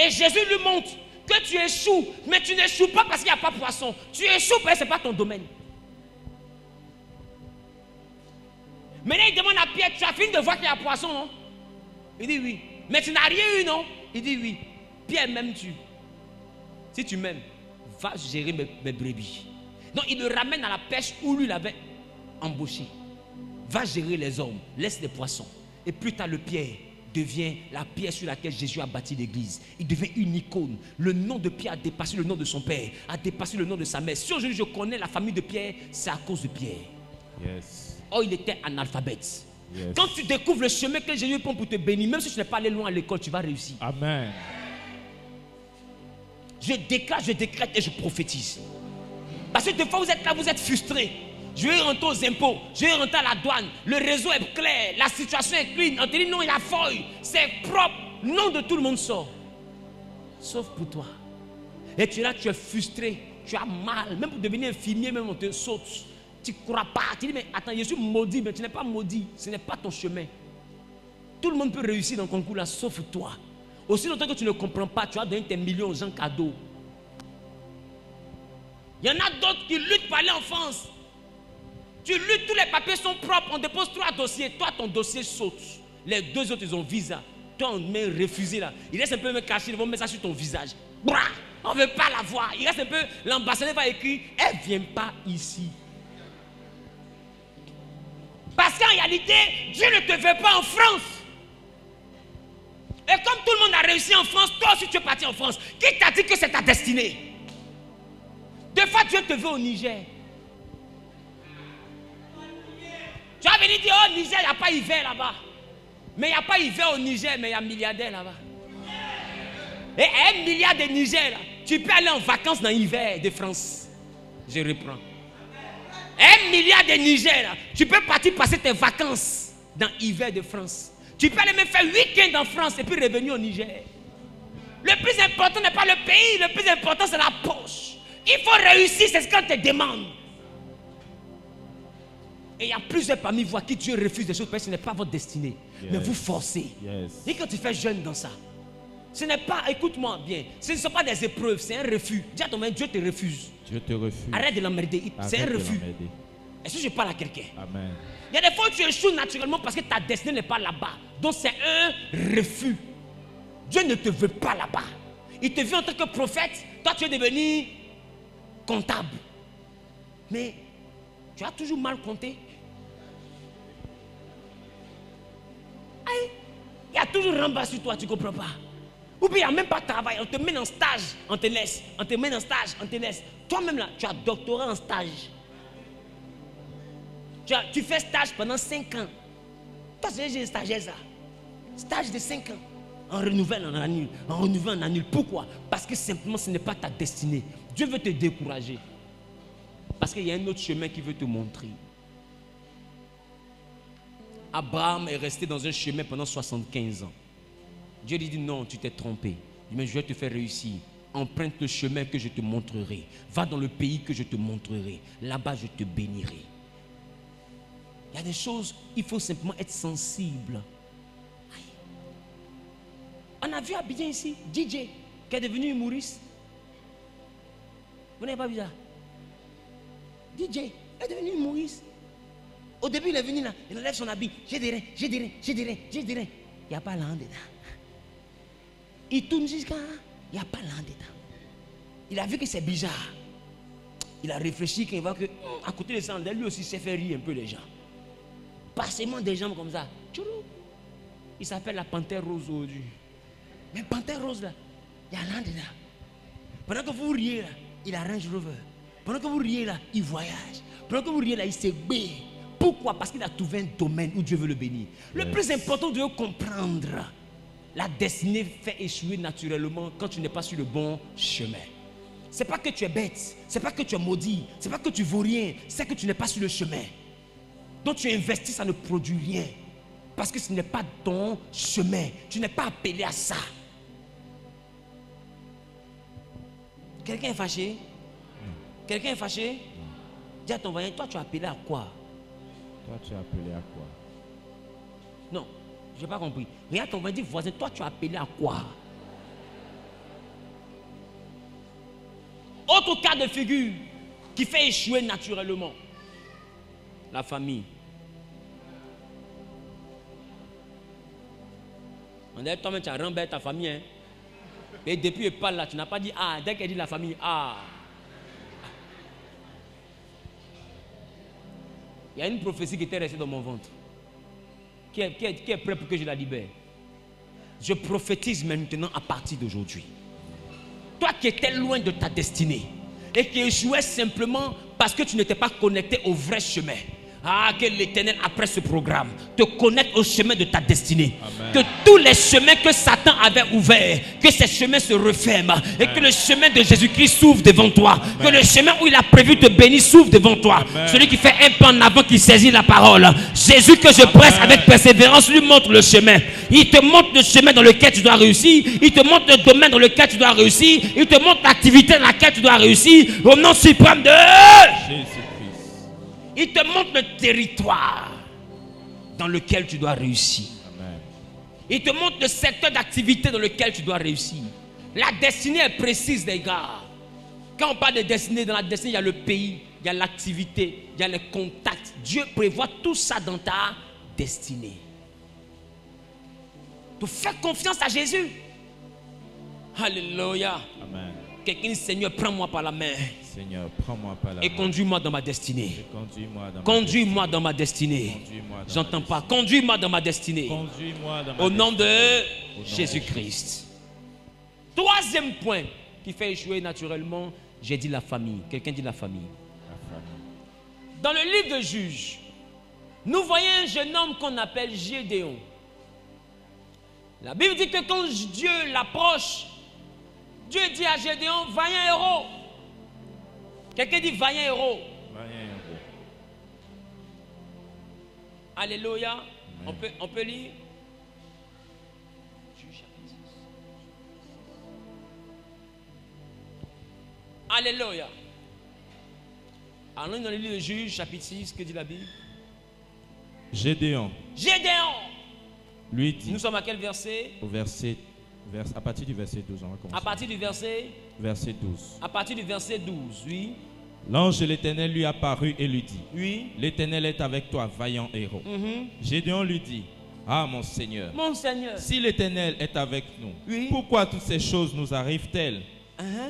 Et Jésus lui montre que tu échoues, mais tu n'échoues pas parce qu'il n'y a pas de poisson. Tu échoues parce que ce n'est pas ton domaine. Maintenant, il demande à Pierre, tu as fini de voir qu'il y a poisson, non? Il dit oui. Mais tu n'as rien eu, non? Il dit oui. Pierre, m'aimes-tu? Si tu m'aimes, va gérer mes brebis. Donc, il le ramène à la pêche où lui l'avait embauché. Va gérer les hommes, laisse les poissons. Et plus tard, le Pierre devient la pierre sur laquelle Jésus a bâti l'église. Il devient une icône. Le nom de Pierre a dépassé le nom de son père, a dépassé le nom de sa mère. Si aujourd'hui je connais la famille de Pierre, c'est à cause de Pierre. Yes. Oh, il était analphabète. Yes. Quand tu découvres le chemin que Jésus prend pour te bénir, même si tu n'es pas allé loin à l'école, tu vas réussir. Amen. Je déclare, je décrète et je prophétise. Parce que des fois vous êtes là, vous êtes frustrés. Je vais rentrer aux impôts, je vais rentrer à la douane, le réseau est clair, la situation est clean. On te dit non, il a feuille, c'est propre. Le nom de tout le monde sort. Sauf pour toi. Et tu es là, tu es frustré, tu as mal. Même pour devenir infirmier, même on te saute. Tu ne crois pas. Tu dis, mais attends, je suis maudit, mais tu n'es pas maudit. Ce n'est pas ton chemin. Tout le monde peut réussir dans le concours là, sauf toi. Aussi longtemps que tu ne comprends pas, tu vas donner tes millions aux gens cadeaux. Il y en a d'autres qui luttent pour aller en France. Tu luttes, tous les papiers sont propres, on dépose 3 dossiers. Toi, ton dossier saute. Les 2 autres, ils ont visa. Toi, on met refusé là. Il reste un peu me cacher, ils vont mettre ça sur ton visage. Bra! On ne veut pas la voir. Il reste un peu, l'ambassadeur va écrire, elle ne vient pas ici. Parce qu'en réalité, Dieu ne te veut pas en France. Et comme tout le monde a réussi en France, toi aussi tu es parti en France. Qui t'a dit que c'est ta destinée? Des fois, Dieu te veut au Niger. Tu vas venir dire, oh Niger, il n'y a pas hiver là-bas. Mais il n'y a pas hiver au Niger, mais il y a milliardaires là-bas. Et 1 milliard de Niger, là, tu peux aller en vacances dans l'hiver de France. Je reprends. 1 milliard de Niger, là, tu peux partir passer tes vacances dans l'hiver de France. Tu peux aller même faire week-end en France et puis revenir au Niger. Le plus important n'est pas le pays, le plus important c'est la poche. Il faut réussir, c'est ce qu'on te demande. Et il y a plusieurs parmi vous à qui Dieu refuse des choses parce que ce n'est pas votre destinée. Yes. Mais vous forcez. Yes. Et quand tu fais jeune dans ça, ce n'est pas, écoute-moi bien, ce ne sont pas des épreuves, c'est un refus. Dis à ton mari, Dieu te refuse. Dieu te refuse. Arrête de l'emmerder, c'est un refus. Est-ce que je parle à quelqu'un? Amen. Il y a des fois où tu échoues naturellement parce que ta destinée n'est pas là-bas. Donc c'est un refus. Dieu ne te veut pas là-bas. Il te veut en tant que prophète, toi tu es devenu comptable. Mais tu as toujours mal compté. Il y a toujours rembat sur toi, tu ne comprends pas. Ou bien il n'y a même pas de travail, on te met en stage, on te laisse. On te met en stage, on te laisse. Toi-même là, tu as doctorat en stage. Tu fais stage pendant 5 ans. Toi, c'est un stagiaire ça. Stage de 5 ans. On renouvelle, on annule. On renouvelle, on annule. Pourquoi? Parce que simplement ce n'est pas ta destinée. Dieu veut te décourager. Parce qu'il y a un autre chemin qui veut te montrer. Abraham est resté dans un chemin pendant 75 ans. Dieu lui dit non, tu t'es trompé. Il dit mais je vais te faire réussir. Emprunte le chemin que je te montrerai. Va dans le pays que je te montrerai. Là-bas je te bénirai. Il y a des choses, il faut simplement être sensible. On a vu à Abidjan ici, DJ, qui est devenu humoriste. Vous n'avez pas vu ça? DJ est devenu humoriste. Au début, il est venu là, il enlève son habit. J'ai des reins, j'ai des reins, j'ai des reins, j'ai des reins. Il n'y a pas l'an dedans. Il tourne jusqu'à... Il n'y a pas l'an dedans. Il a vu que c'est bizarre. Il a réfléchi qu'il voit que à côté de ça, lui aussi s'est fait rire un peu les gens. Passement des jambes comme ça. Il s'appelle la panthère rose aujourd'hui. Mais panthère rose là, il y a l'an dedans. Pendant que vous riez là, il a Range Rover. Pendant que vous riez là, il voyage. Pendant que vous riez là, il s'est bé. Pourquoi? Parce qu'il a trouvé un domaine où Dieu veut le bénir. Le plus important de comprendre, la destinée fait échouer naturellement quand tu n'es pas sur le bon chemin. C'est pas que tu es bête, c'est pas que tu es maudit, c'est pas que tu vaux rien, c'est que tu n'es pas sur le chemin. Donc tu investis, ça ne produit rien. Parce que ce n'est pas ton chemin. Tu n'es pas appelé à ça. Quelqu'un est fâché? Quelqu'un est fâché? Dis à ton voisin, toi tu es appelé à quoi? Toi, tu es appelé à quoi? Non, je n'ai pas compris. Regarde ton voisin, dis voisin, toi tu es appelé à quoi? Autre cas de figure qui fait échouer naturellement. La famille. On dit, toi-même tu as rembêté ta famille. Hein? Et depuis elle parle là, tu n'as pas dit ah. Dès qu'elle dit la famille, ah. Il y a une prophétie qui était restée dans mon ventre. Qui est prêt pour que je la libère? Je prophétise maintenant à partir d'aujourd'hui. Toi qui étais loin de ta destinée et qui échouais simplement parce que tu n'étais pas connecté au vrai chemin. Ah, que l'Éternel, après ce programme, te connecte au chemin de ta destinée. Amen. Que tous les chemins que Satan avait ouverts, que ces chemins se referment. Amen. Et que le chemin de Jésus-Christ s'ouvre devant toi. Amen. Que le chemin où il a prévu te bénir s'ouvre devant toi. Amen. Celui qui fait un pas en avant, qui saisit la parole. Jésus que je presse avec persévérance lui montre le chemin. Il te montre le chemin dans lequel tu dois réussir. Il te montre le domaine dans lequel tu dois réussir. Il te montre l'activité dans laquelle tu dois réussir. Au nom suprême de Jésus. Il te montre le territoire dans lequel tu dois réussir. Amen. Il te montre le secteur d'activité dans lequel tu dois réussir. La destinée est précise, les gars. Quand on parle de destinée, dans la destinée, il y a le pays, il y a l'activité, il y a les contacts. Dieu prévoit tout ça dans ta destinée. Donc fais confiance à Jésus. Alléluia. Amen. Quelqu'un dit, Seigneur, prends-moi par la main. Seigneur, prends-moi par la main. Et conduis-moi dans ma destinée. Conduis-moi dans ma destinée. J'entends pas. Conduis-moi dans ma destinée. Conduis-moi dans ma Au nom de Jésus-Christ. Troisième point qui fait échouer naturellement, j'ai dit la famille. Quelqu'un dit la famille. La famille. Dans le livre de Juges, nous voyons un jeune homme qu'on appelle Gédéon. La Bible dit que quand Dieu l'approche, Dieu dit à Gédéon, vaillant héros. Quelqu'un dit vaillant héros. Vaillant héros. Alléluia. On peut lire. Alléluia. Allons dans le livre de Juges, chapitre 6, que dit la Bible? Gédéon. Lui dit. Nous sommes à quel verset? À partir du verset 12, on va commencer. À partir du verset 12. À partir du verset 12, oui. L'ange de l'Éternel lui apparut et lui dit, oui. L'Éternel est avec toi, vaillant héros. Gédéon lui dit, ah mon Seigneur, si l'Éternel est avec nous, oui. Pourquoi toutes ces choses nous arrivent-elles?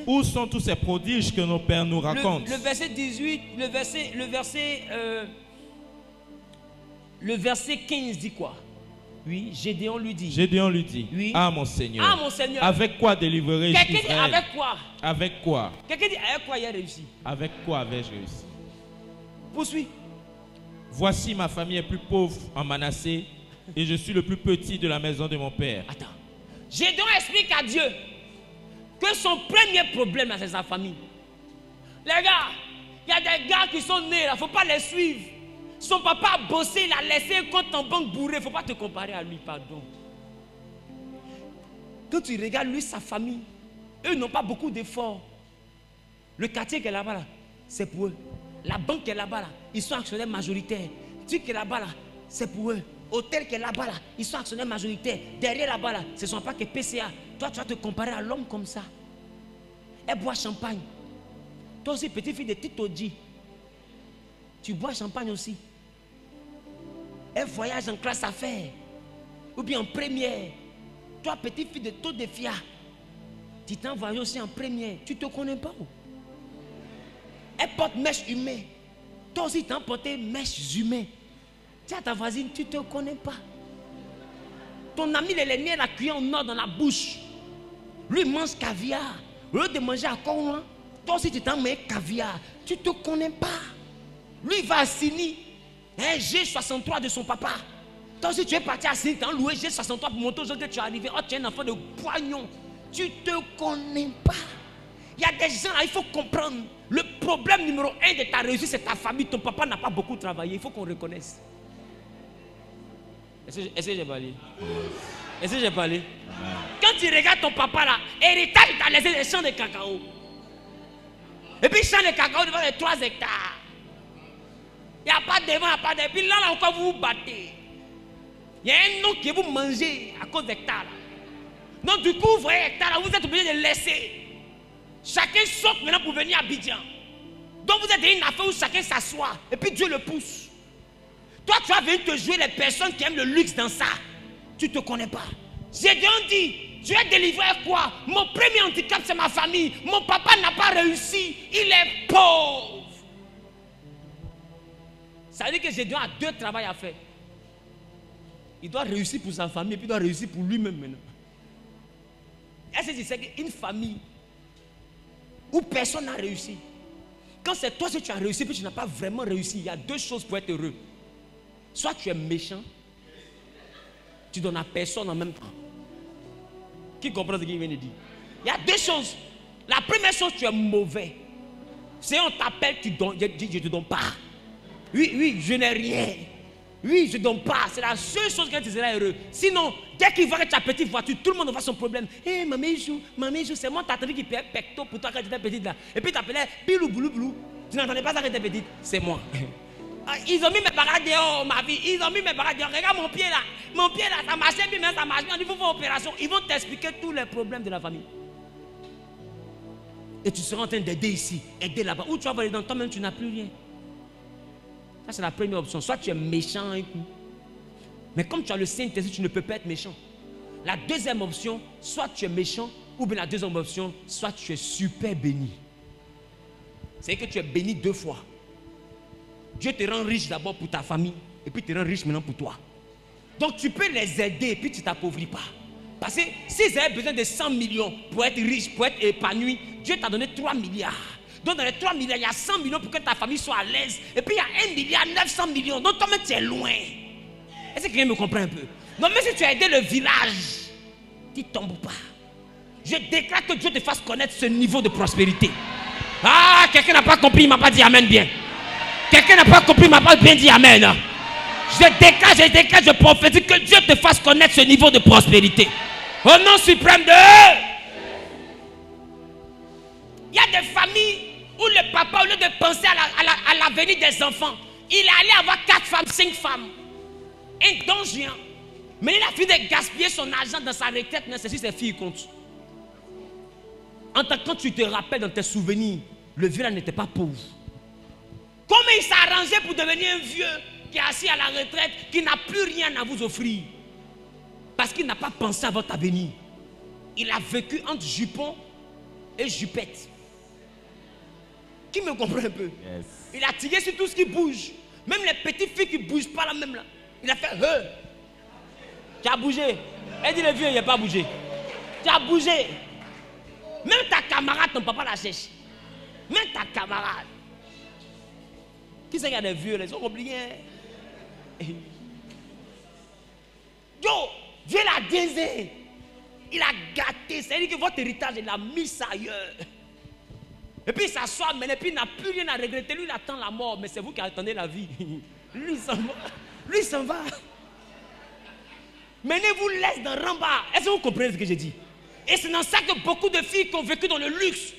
Où sont tous ces prodiges que nos pères nous racontent? Le verset 18, le verset 15 dit quoi? Oui, Gédéon lui dit, oui. Ah mon Seigneur, avec quoi délivrerai-je Israël? Quelqu'un dit avec quoi? Avec quoi? Quelqu'un dit avec quoi il a réussi? Avec quoi avais-je réussi? Poursuis. Voici ma famille est plus pauvre en Manassé et je suis le plus petit de la maison de mon père. Attends, Gédéon explique à Dieu que son premier problème c'est sa famille. Les gars, il y a des gars qui sont nés là, il ne faut pas les suivre. Son papa a bossé, il a laissé un compte en banque bourré. Il ne faut pas te comparer à lui, pardon. Quand tu regardes lui, sa famille, eux n'ont pas beaucoup d'efforts. Le quartier qui est là-bas, là, c'est pour eux. La banque qui est là-bas, là, ils sont actionnaires majoritaires. Le truc qui est là-bas, là, c'est pour eux. hôtel qui est là-bas, là, ils sont actionnaires majoritaires. Derrière là-bas, là, ce ne sont pas que PCA. Toi, tu vas te comparer à l'homme comme ça. Elle boit champagne. Toi aussi, petite fille de Tito G, tu bois champagne aussi. Elle voyage en classe affaires. Ou bien en première. Toi, petite fille de Taux de Fia, tu t'envoies aussi en première. Tu ne te connais pas. Elle porte mèche humaine. Toi aussi, tu as porté mèche humaine. Tu as ta voisine, tu ne te connais pas. Ton ami, il est né la cuillère en or dans la bouche. Lui, il mange caviar. Au lieu de manger à Congo, toi aussi, tu t'en mets caviar. Tu ne te connais pas. Lui, il va à Sini. Un G63 de son papa. Toi aussi, tu es parti à Sini, tu as loué G63 pour monter aujourd'hui, tu es arrivé. Oh, tu es un enfant de poignon. Tu ne te connais pas. Il y a des gens là, il faut comprendre. Le problème numéro 1 de ta réussite, c'est ta famille. Ton papa n'a pas beaucoup travaillé. Il faut qu'on reconnaisse. Est-ce que j'ai parlé? Est-ce que j'ai parlé? Quand tu regardes ton papa là, héritage, il t'a laissé des champs de cacao. Et puis, champs de cacao devant les 3 hectares. Il n'y a pas de devant, il n'y a pas de. Puis là encore, vous vous battez. Il y a un nom que vous mangez à cause d'hectares. Donc, du coup, vous voyez hectares là, vous êtes obligé de laisser. Chacun saute maintenant pour venir à Abidjan. Donc, vous êtes dans une affaire où chacun s'assoit. Et puis, Dieu le pousse. Toi, tu vas venir te jouer les personnes qui aiment le luxe dans ça. Tu ne te connais pas. Gédéon dit, tu es délivré quoi? Mon premier handicap, c'est ma famille. Mon papa n'a pas réussi. Il est pauvre. Ça veut dire que Gédéon a 2 travaux à faire. Il doit réussir pour sa famille et puis il doit réussir pour lui-même maintenant. Est-ce que tu sais qu'une famille où personne n'a réussi, quand c'est toi que tu as réussi puis tu n'as pas vraiment réussi, il y a 2 choses pour être heureux. Soit tu es méchant, tu donnes à personne en même temps. Qui comprend ce qu'il vient de dire? Il y a 2 choses. La première chose, tu es mauvais. Si on t'appelle, tu donnes, je ne te donne pas. Oui, je n'ai rien. Oui, je ne donne pas. C'est la seule chose que tu seras heureux. Sinon, dès qu'il voit que tu as petite voiture, tout le monde va son problème. Hé, maman joue, c'est moi, t'as entendu qui paye pecto pour toi quand tu étais petite là. Et puis tu appelais bilou, boulou, boulou. Tu n'entendais pas ça quand tu étais petite? C'est moi. Ils ont mis mes bagages dehors, ma vie. Ils ont mis mes bagages dehors. Regarde mon pied là. Mon pied là, ça marchait bien, mais ça marche bien. Il faut faire opération. Ils vont t'expliquer tous les problèmes de la famille. Et tu seras en train d'aider ici, aider là-bas. Où tu vas aller dans toi-même, tu n'as plus rien. Ça, c'est la première option. Soit tu es méchant un coup. Mais comme tu as le Saint-Esprit, tu ne peux pas être méchant. La deuxième option, soit tu es méchant, ou bien la deuxième option, soit tu es super béni. C'est que tu es béni 2 fois. Dieu te rend riche d'abord pour ta famille, et puis te rend riche maintenant pour toi. Donc tu peux les aider, et puis tu ne t'appauvris pas. Parce que s'ils avaient besoin de 100 millions pour être riche, pour être épanoui, Dieu t'a donné 3 milliards. Donc dans les 3 milliards, il y a 100 millions pour que ta famille soit à l'aise. Et puis il y a 1 milliard, 900 millions. Donc toi-même tu es loin. Est-ce que quelqu'un me comprend un peu? Donc même si tu as aidé le village, tu ne tombes pas. Je déclare que Dieu te fasse connaître ce niveau de prospérité. Ah, quelqu'un n'a pas compris, il ne m'a pas dit amen bien. Quelqu'un n'a pas compris, il ne m'a pas bien dit amen. Je déclare, je prophétise que Dieu te fasse connaître ce niveau de prospérité. Au nom suprême de... Il y a des familles où le papa, au lieu de penser à l'avenir des enfants, il est allé avoir 4 femmes, 5 femmes. Un don géant. Mais il a fini de gaspiller son argent dans sa retraite, mais c'est si ses filles comptent. En tant que quand tu te rappelles dans tes souvenirs, le vieux là n'était pas pauvre. Comment il s'est arrangé pour devenir un vieux qui est assis à la retraite, qui n'a plus rien à vous offrir? Parce qu'il n'a pas pensé à votre avenir. Il a vécu entre jupon et jupette. Qui me comprend un peu? Yes. Il a tiré sur tout ce qui bouge. Même les petites filles qui ne bougent pas là même là. Il a fait tu as bougé. Elle dit le vieux, il n'a pas bougé. Tu as bougé. Même ta camarade, ton papa la cherche. Même ta camarade. Qui c'est qu'il y a des vieux, ils sont oubliés. Yo, Dieu l'a disé. Il a gâté. C'est-à-dire que votre héritage, il a mis ça ailleurs. Et puis il s'assoit, mais puis il n'a plus rien à regretter. Lui, il attend la mort, mais c'est vous qui attendez la vie. Lui, il s'en va. Lui, il s'en va. Menez-vous laisse dans Ramba. Est-ce que vous comprenez ce que j'ai dit? Et c'est dans ça que beaucoup de filles qui ont vécu dans le luxe,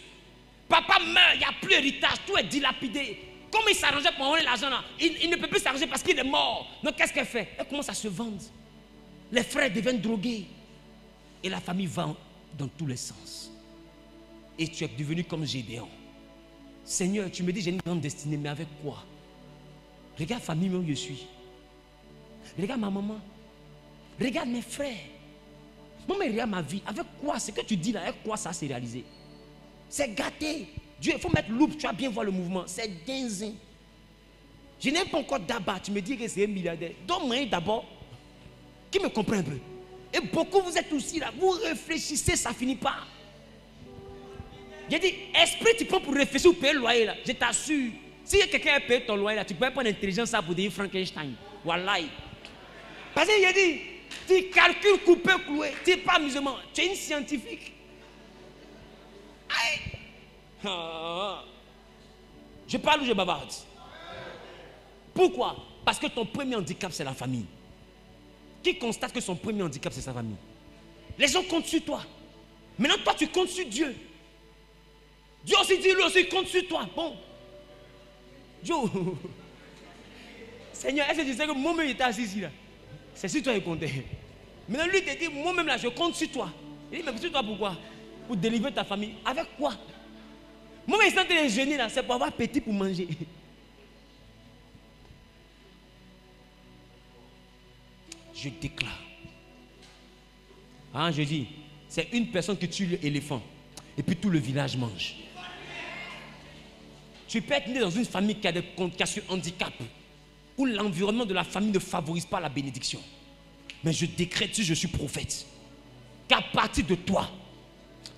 papa meurt, il n'y a plus d'héritage, tout est dilapidé. Comme il s'arrangeait pour envoyer l'argent là, il ne peut plus s'arranger parce qu'il est mort. Donc qu'est-ce qu'elle fait? Elle commence à se vendre. Les frères deviennent drogués. Et la famille va dans tous les sens. Et tu es devenu comme Gédéon. Seigneur, tu me dis j'ai une grande destinée, mais avec quoi? Regarde la famille où je suis. Regarde ma maman. Regarde mes frères. Maman, regarde ma vie. Avec quoi? Ce que tu dis là, avec quoi ça s'est réalisé? C'est gâté. Dieu, il faut mettre loupe, tu vas bien voir le mouvement. C'est dingue. Je n'aime pas encore d'abord. Tu me dis que c'est un milliardaire. Donne-moi d'abord. Qui me comprend un peu? Et beaucoup, vous êtes aussi là. Vous réfléchissez, ça ne finit pas. J'ai dit, esprit, tu prends pour réfléchir ou payer le loyer là. Je t'assure. Si quelqu'un a payé ton loyer là, tu peux pas l'intelligence pour devenir Frankenstein. Wallahi. Parce que j'ai dit, tu calcules, couper, clouer. Tu n'es pas musulman. Tu es une scientifique. Aïe. Je parle ou je bavarde? Pourquoi? Parce que ton premier handicap, c'est la famille. Qui constate que son premier handicap, c'est sa famille? Les gens comptent sur toi. Maintenant, toi, tu comptes sur Dieu. Dieu aussi dit, lui aussi, compte sur toi. Bon. Dieu. Seigneur, est-ce que tu sais que moi-même, j'étais assis ici là? C'est sur toi qu'il comptait. Maintenant, lui, te dit, moi-même là, je compte sur toi. Il dit, mais sur toi, pourquoi? Pour délivrer ta famille. Avec quoi? Moi, je suis en train de jeûner là, c'est pour avoir petit pour manger. Je déclare. Je dis, c'est une personne qui tue l'éléphant. Et puis tout le village mange. Tu peux être né dans une famille qui a ce handicap. Où l'environnement de la famille ne favorise pas la bénédiction. Mais je décrète, si je suis prophète, qu'à partir de toi,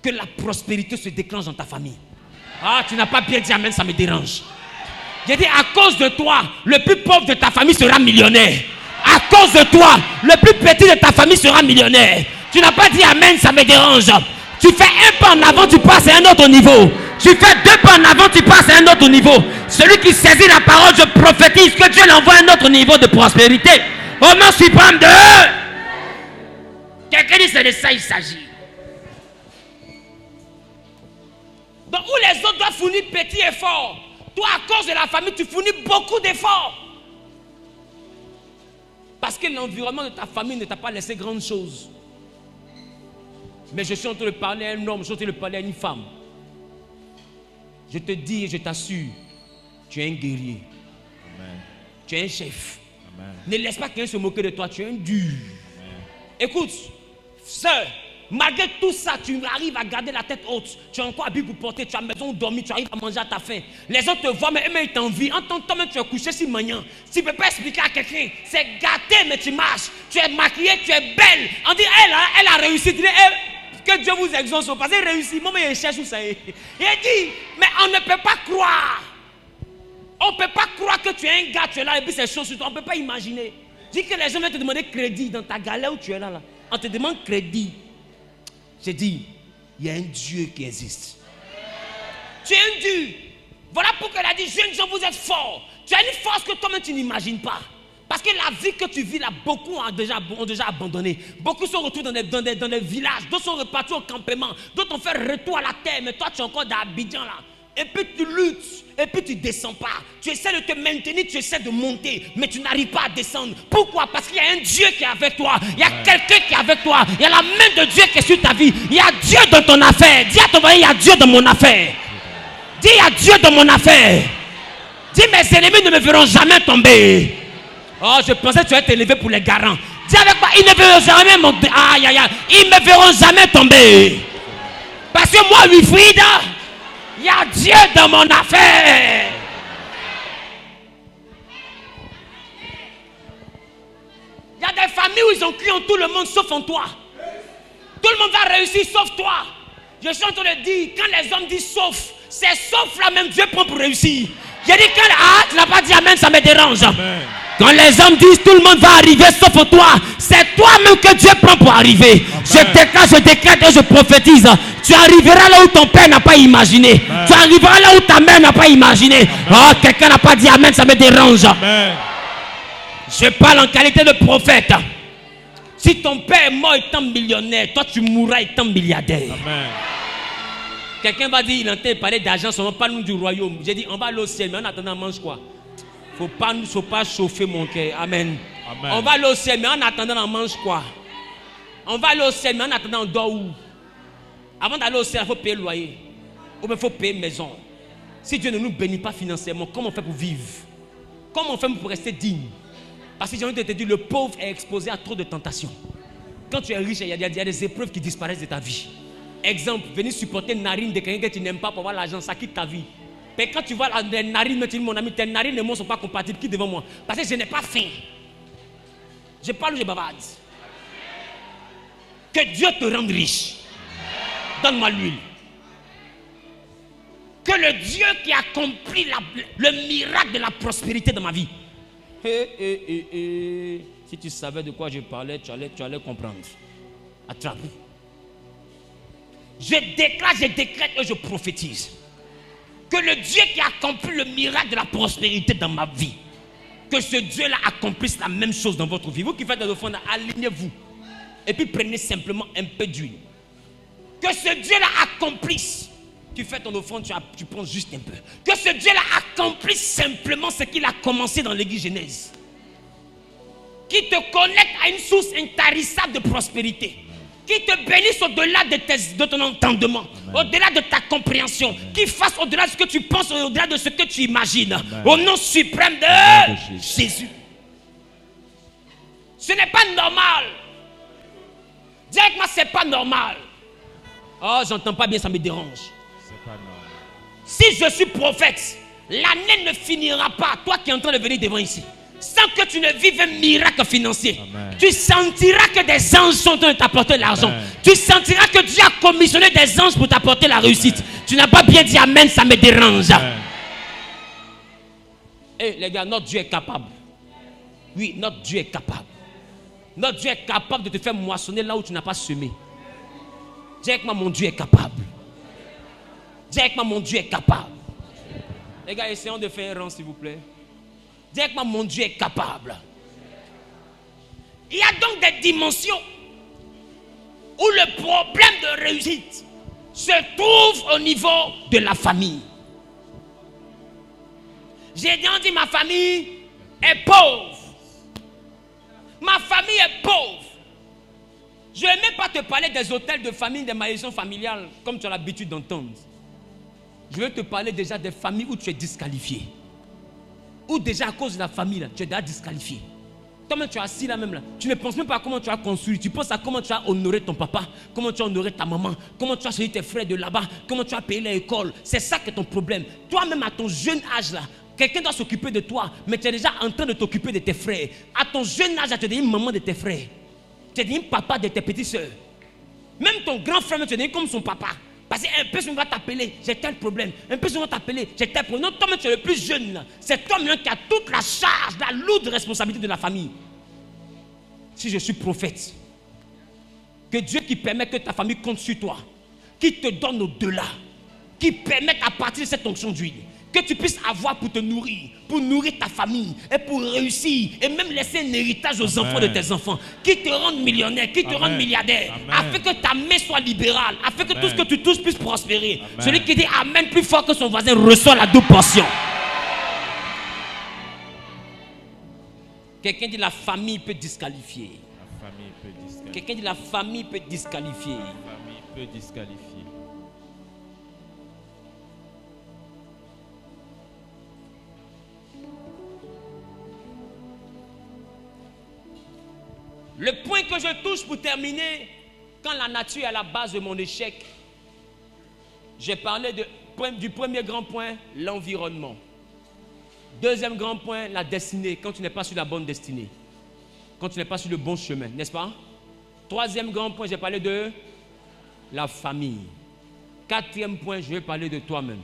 que la prospérité se déclenche dans ta famille. Tu n'as pas bien dit amen, ça me dérange. J'ai dit, à cause de toi, le plus pauvre de ta famille sera millionnaire. À cause de toi, le plus petit de ta famille sera millionnaire. Tu n'as pas dit amen, ça me dérange. Tu fais un pas en avant, tu passes à un autre niveau. Tu fais deux pas en avant, tu passes à un autre niveau. Celui qui saisit la parole, je prophétise que Dieu l'envoie à un autre niveau de prospérité. Au nom suprême de eux. Quelqu'un dit, c'est de ça il s'agit. Donc où les autres doivent fournir petits efforts, toi à cause de la famille tu fournis beaucoup d'efforts. Parce que l'environnement de ta famille ne t'a pas laissé grande chose. Mais je suis en train de parler à un homme, je suis en train de parler à une femme. Je te dis et je t'assure, tu es un guerrier. Amen. Tu es un chef. Amen. Ne laisse pas quelqu'un se moquer de toi, tu es un dur. Amen. Écoute, sœur, malgré tout ça, tu arrives à garder la tête haute. Tu as encore habillé pour porter, tu as maison où dormir, tu arrives à manger à ta faim. Les autres te voient, mais eux-mêmes ils t'envient. En tant que toi-même, tu es couché si magnant. Tu ne peux pas expliquer à quelqu'un, c'est gâté, mais tu marches. Tu es maquillée, tu es belle. On dit, elle a réussi. Tu dis, que Dieu vous exauce. Parce qu'elle réussit. Moi, je cherche où ça est. Il dit, mais on ne peut pas croire. On ne peut pas croire que tu es un gars, tu es là, et puis c'est chaud sur toi. On ne peut pas imaginer. Dis que les gens viennent te demander crédit dans ta galère où tu es là. On te demande crédit. J'ai dit, il y a un Dieu qui existe. Tu es un Dieu. Voilà pourquoi elle a dit, jeunes gens, vous êtes forts. Tu as une force que toi-même tu n'imagines pas. Parce que la vie que tu vis là, beaucoup ont déjà abandonné. Beaucoup sont retrouvés dans des villages. D'autres sont repartis au campement. D'autres ont fait retour à la terre. Mais toi, tu es encore dans Abidjan là. Et puis tu luttes. Et puis tu ne descends pas. Tu essaies de te maintenir, tu essaies de monter. Mais tu n'arrives pas à descendre. Pourquoi? Parce qu'il y a un Dieu qui est avec toi. Il y a quelqu'un qui est avec toi. Il y a la main de Dieu qui est sur ta vie. Il y a Dieu dans ton affaire. Dis à ton voisin, il y a Dieu dans mon affaire. Dis, il y a Dieu dans mon affaire. Dis, mes ennemis ne me verront jamais tomber. Oh, je pensais que tu allais t'élever pour les garants. Dis avec moi, ils ne verront jamais monter. Aïe, aïe, aïe. Ils ne me verront jamais tomber. Parce que moi, Wilfried, il y a Dieu dans mon affaire. Il y a des familles où ils ont cru en tout le monde sauf en toi. Tout le monde va réussir sauf toi. Je suis en train de dire, quand les hommes disent sauf, c'est sauf là même Dieu prend pour réussir. J'ai dit, quand tu n'as pas dit amen, ça me dérange. Amen. Quand les hommes disent tout le monde va arriver sauf toi, c'est toi-même que Dieu prend pour arriver. Amen. Je déclare et je prophétise. Tu arriveras là où ton père n'a pas imaginé. Amen. Tu arriveras là où ta mère n'a pas imaginé. Amen. Oh, quelqu'un n'a pas dit amen, ça me dérange. Amen. Je parle en qualité de prophète. Si ton père est mort étant millionnaire, toi tu mourras étant milliardaire. Amen. Quelqu'un va dire, il entend parler d'argent, seulement pas nous du royaume. J'ai dit, on va aller au ciel, mais en attendant, on mange quoi? Faut pas chauffer mon cœur. Amen. On va aller au ciel, mais en attendant, on mange quoi? On va aller au ciel, mais en attendant, on dort où? Avant d'aller au ciel, il faut payer le loyer. Ou bien il faut payer maison. Si Dieu ne nous bénit pas financièrement, comment on fait pour vivre? Comment on fait pour rester digne? Parce que j'ai envie de te dire, le pauvre est exposé à trop de tentations. Quand tu es riche, il y a des épreuves qui disparaissent de ta vie. Exemple, venir supporter une narine de quelqu'un que tu n'aimes pas pour avoir l'argent, ça quitte ta vie. Mais quand tu vois les narines, tu dis, mon ami, tes narines et moi ne sont pas compatibles, qui devant moi? Parce que je n'ai pas faim. Je parle ou je bavarde? Que Dieu te rende riche. Donne-moi l'huile. Que le Dieu qui accomplit le miracle de la prospérité dans ma vie. Si tu savais de quoi je parlais, tu allais comprendre. Attrape. Je déclare et je prophétise. Que le Dieu qui accomplit le miracle de la prospérité dans ma vie, que ce Dieu-là accomplisse la même chose dans votre vie. Vous qui faites des offrandes, alignez-vous. Et puis prenez simplement un peu d'huile. Que ce Dieu-là accomplisse. Tu fais ton offrande, tu prends juste un peu. Que ce Dieu-là accomplisse simplement ce qu'il a commencé dans l'église Genèse. Qui te connecte à une source intarissable de prospérité. Qui te bénisse au-delà de ton entendement. Au-delà de ta compréhension. Amen. Qui fasse au-delà de ce que tu penses, au-delà de ce que tu imagines. Amen. Au nom suprême de Jésus. Ce n'est pas normal. Dis avec moi, c'est pas normal. Oh, j'entends pas bien, ça me dérange. Si je suis prophète, l'année ne finira pas, toi qui es en train de venir devant ici, sans que tu ne vives un miracle financier. Amen. Tu sentiras que des anges sont en train de t'apporter l'argent. Amen. Tu sentiras que Dieu a commissionné des anges pour t'apporter la réussite. Amen. Tu n'as pas bien dit amen, ça me dérange. Eh les gars, notre Dieu est capable. Oui, notre Dieu est capable. Notre Dieu est capable de te faire moissonner là où tu n'as pas semé. Dis avec moi, mon Dieu est capable. Dis avec moi, mon Dieu est capable. Les gars, essayons de faire un rang, s'il vous plaît. Dis avec moi, mon Dieu est capable. Il y a donc des dimensions où le problème de réussite se trouve au niveau de la famille. J'ai déjà dit, ma famille est pauvre. Ma famille est pauvre. Je ne vais même pas te parler des hôtels de famille, des maisons familiales, comme tu as l'habitude d'entendre. Je vais te parler déjà des familles où tu es disqualifié. Ou déjà à cause de la famille, là, tu es déjà disqualifié. Toi-même, tu es assis là même là. Tu ne penses même pas à comment tu as construit. Tu penses à comment tu as honoré ton papa, comment tu as honoré ta maman, comment tu as choisi tes frères de là-bas, comment tu as payé l'école. C'est ça qui est ton problème. Toi-même, à ton jeune âge là, quelqu'un doit s'occuper de toi, mais tu es déjà en train de t'occuper de tes frères. À ton jeune âge, tu es devenu maman de tes frères. Tu es devenu papa de tes petites soeurs. Même ton grand frère, tu es devenu comme son papa. Parce qu'un peu souvent va t'appeler, j'ai tel problème. Un peu souvent va t'appeler, j'ai tel problème. Non, toi-même tu es le plus jeune. C'est toi-même qui a toute la charge, la lourde responsabilité de la famille. Si je suis prophète, que Dieu qui permet que ta famille compte sur toi, qui te donne au-delà, qui permet à partir de cette onction d'huile, que tu puisses avoir pour te nourrir, pour nourrir ta famille et pour réussir et même laisser un héritage aux enfants de tes enfants, qui te rendent millionnaire, qui te rendent milliardaire, afin que ta main soit libérale, afin que tout ce que tu touches puisse prospérer. Celui qui dit amen plus fort que son voisin reçoit la double portion. Quelqu'un dit la famille peut disqualifier. La famille peut disqualifier. Quelqu'un dit la famille peut disqualifier. La famille peut disqualifier. Le point que je touche pour terminer, quand la nature est à la base de mon échec, j'ai parlé du premier grand point, l'environnement. Deuxième grand point, la destinée, quand tu n'es pas sur la bonne destinée. Quand tu n'es pas sur le bon chemin, n'est-ce pas? Troisième grand point, j'ai parlé de la famille. Quatrième point, je vais parler de toi-même.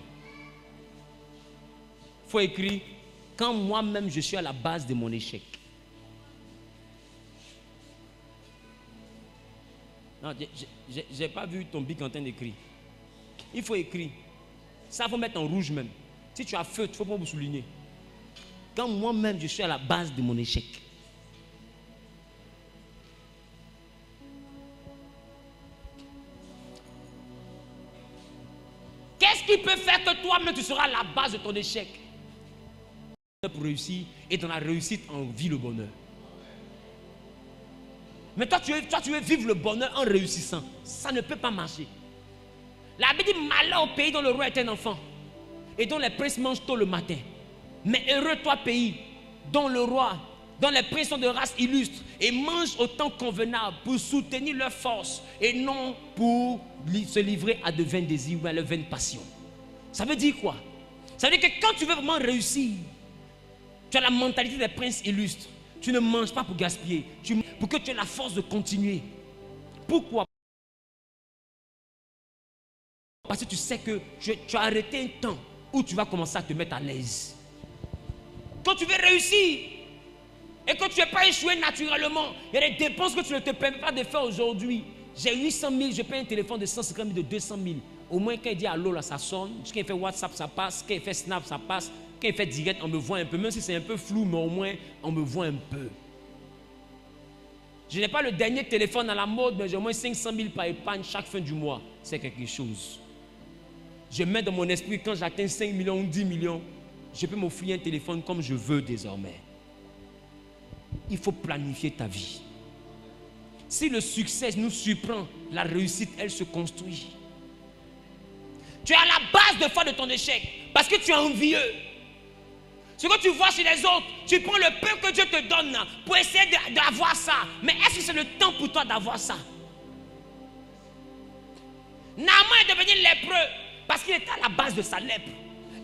Il faut écrire, quand moi-même je suis à la base de mon échec. Non, je n'ai pas vu ton bic en train d'écrire. Il faut écrire. Ça, il faut mettre en rouge même. Si tu as feu, il ne faut pas vous souligner. Quand moi-même, je suis à la base de mon échec. Qu'est-ce qui peut faire que toi-même tu seras à la base de ton échec? Pour réussir, et dans la réussite, on vit le bonheur. Mais toi, tu veux vivre le bonheur en réussissant. Ça ne peut pas marcher. La Bible dit malheur au pays dont le roi est un enfant et dont les princes mangent tôt le matin. Mais heureux toi pays dont le roi, dont les princes sont de race illustre et mangent au temps convenable pour soutenir leur force et non pour se livrer à de vains désirs ou à de vaines passions. Ça veut dire quoi? Ça veut dire que quand tu veux vraiment réussir, tu as la mentalité des princes illustres. Tu ne manges pas pour gaspiller, pour que tu aies la force de continuer. Pourquoi? Parce que tu sais que tu as arrêté un temps où tu vas commencer à te mettre à l'aise. Quand tu veux réussir et que tu n'es pas échoué naturellement, il y a des dépenses que tu ne te permets pas de faire aujourd'hui. J'ai 800 000, je paye un téléphone de 150 000, de 200 000. Au moins, quand il dit allô, là, ça sonne. Quand il fait WhatsApp, ça passe. Quand il fait Snap, ça passe. Quand il fait direct, on me voit un peu. Même si c'est un peu flou, mais au moins, on me voit un peu. Je n'ai pas le dernier téléphone à la mode, mais j'ai au moins 500 000 par épargne chaque fin du mois. C'est quelque chose. Je mets dans mon esprit, quand j'atteins 5 millions ou 10 millions, je peux m'offrir un téléphone comme je veux désormais. Il faut planifier ta vie. Si le succès nous surprend, la réussite, elle se construit. Tu es à la base de foi de ton échec parce que tu es envieux. Ce que tu vois chez les autres, tu prends le peu que Dieu te donne pour essayer d'avoir ça. Mais est-ce que c'est le temps pour toi d'avoir ça? Naaman est devenu lépreux parce qu'il était à la base de sa lèpre.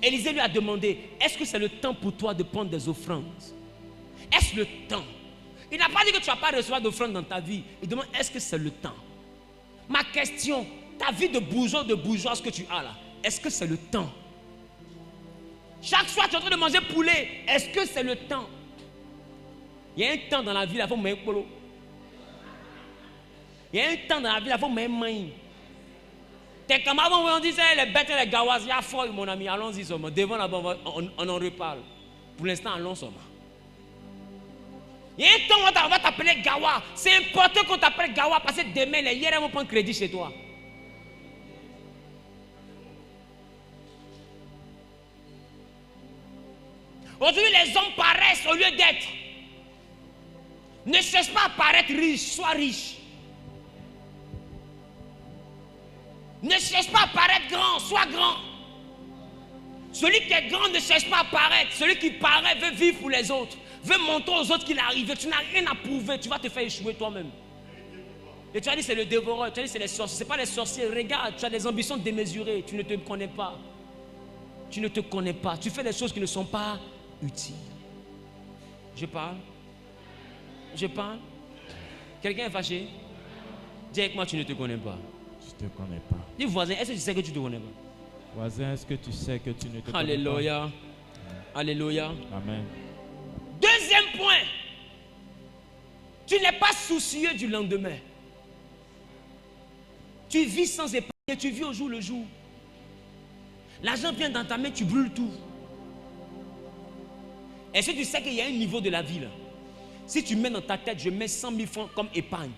Élisée lui a demandé, est-ce que c'est le temps pour toi de prendre des offrandes? Est-ce le temps? Il n'a pas dit que tu ne vas pas recevoir d'offrandes dans ta vie. Il demande, est-ce que c'est le temps? Ma question, ta vie de bourgeois, de bourgeoise que tu as là, est-ce que c'est le temps? Chaque soir, tu es en train de manger poulet. Est-ce que c'est le temps? Il y a un temps dans la vie, il faut manger polo. Il y a un temps dans la vie, il faut manger maïs. Tes camarades vont dire, les bêtes et les gawaz, il y a folle, mon ami, allons-y seulement. Devant là-bas, on en reparle. Pour l'instant, allons seulement. Il y a un temps où on va t'appeler gawa. C'est important qu'on t'appelle gawa parce que demain, les hier, vont prendre crédit chez toi. Aujourd'hui, les hommes paraissent au lieu d'être. Ne cherche pas à paraître riche, sois riche. Ne cherche pas à paraître grand, sois grand. Celui qui est grand ne cherche pas à paraître. Celui qui paraît veut vivre pour les autres. Veut montrer aux autres qu'il arrive. Tu n'as rien à prouver. Tu vas te faire échouer toi-même. Et tu as dit c'est le dévoreur. Tu as dit c'est les sorciers. Ce n'est pas les sorciers. Regarde, tu as des ambitions démesurées. Tu ne te connais pas. Tu ne te connais pas. Tu fais des choses qui ne sont pas utiles. Je parle. Je parle. Quelqu'un est fâché? Dis avec moi, tu ne te connais pas. Je ne te connais pas. Dis voisin, est-ce que tu sais que tu ne te connais pas? Voisin, est-ce que tu sais que tu ne te connais pas? Alléluia. Alléluia. Amen. Deuxième point. Tu n'es pas soucieux du lendemain. Tu vis sans épargne, tu vis au jour le jour. L'argent vient dans ta main, tu brûles tout. Est-ce que tu sais qu'il y a un niveau de la vie là? Si tu mets dans ta tête, je mets 100 000 francs comme épargne.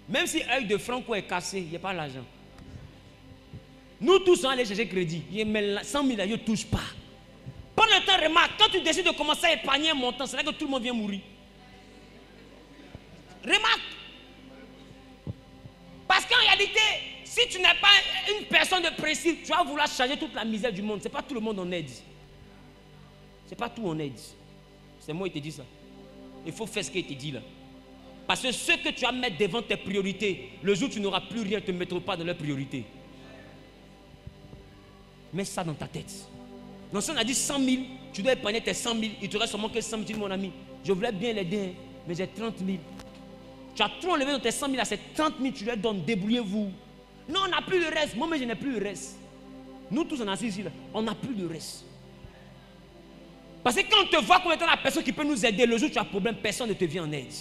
Même si l'œil de Franco est cassé, il n'y a pas l'argent. Nous tous, on allait chercher crédit. 100 000, je ne touche pas. Pendant le temps, remarque, quand tu décides de commencer à épargner un montant, c'est là que tout le monde vient mourir. Remarque. Parce qu'en réalité, si tu n'es pas une personne de principe, tu vas vouloir changer toute la misère du monde. Ce n'est pas tout le monde en aide. Ce n'est pas tout en aide. C'est moi qui te dis ça. Il faut faire ce qu'il te dit là. Parce que ce que tu vas mettre devant tes priorités, le jour où tu n'auras plus rien, ne te mettront pas dans leurs priorités. Mets ça dans ta tête. Donc si on a dit 100 000, tu dois épargner tes 100 000, il te reste seulement que 100 000, tu dis mon ami, je voulais bien l'aider, mais j'ai 30 000. Tu as trop enlevé dans tes 100 000, à ces 30 000, tu leur donnes, débrouillez-vous. Non, on n'a plus le reste. Moi-même, je n'ai plus le reste. Nous tous, on est assis ici, là, on n'a plus de reste. Parce que quand on te voit comme étant la personne qui peut nous aider, le jour où tu as un problème, personne ne te vient en aide.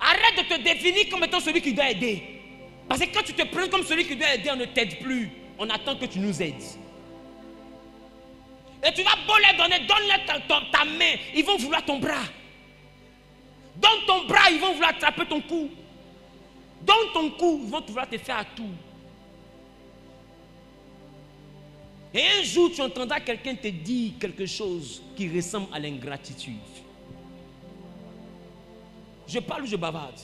Arrête de te définir comme étant celui qui doit aider. Parce que quand tu te prends comme celui qui doit aider, on ne t'aide plus. On attend que tu nous aides. Et tu vas beau leur donner, donne-leur ta main, ils vont vouloir ton bras. Donne ton bras, ils vont vouloir attraper ton cou. Donne ton cou, ils vont vouloir te faire à tout. Et un jour, tu entendras quelqu'un te dire quelque chose qui ressemble à l'ingratitude. Je parle ou je bavarde?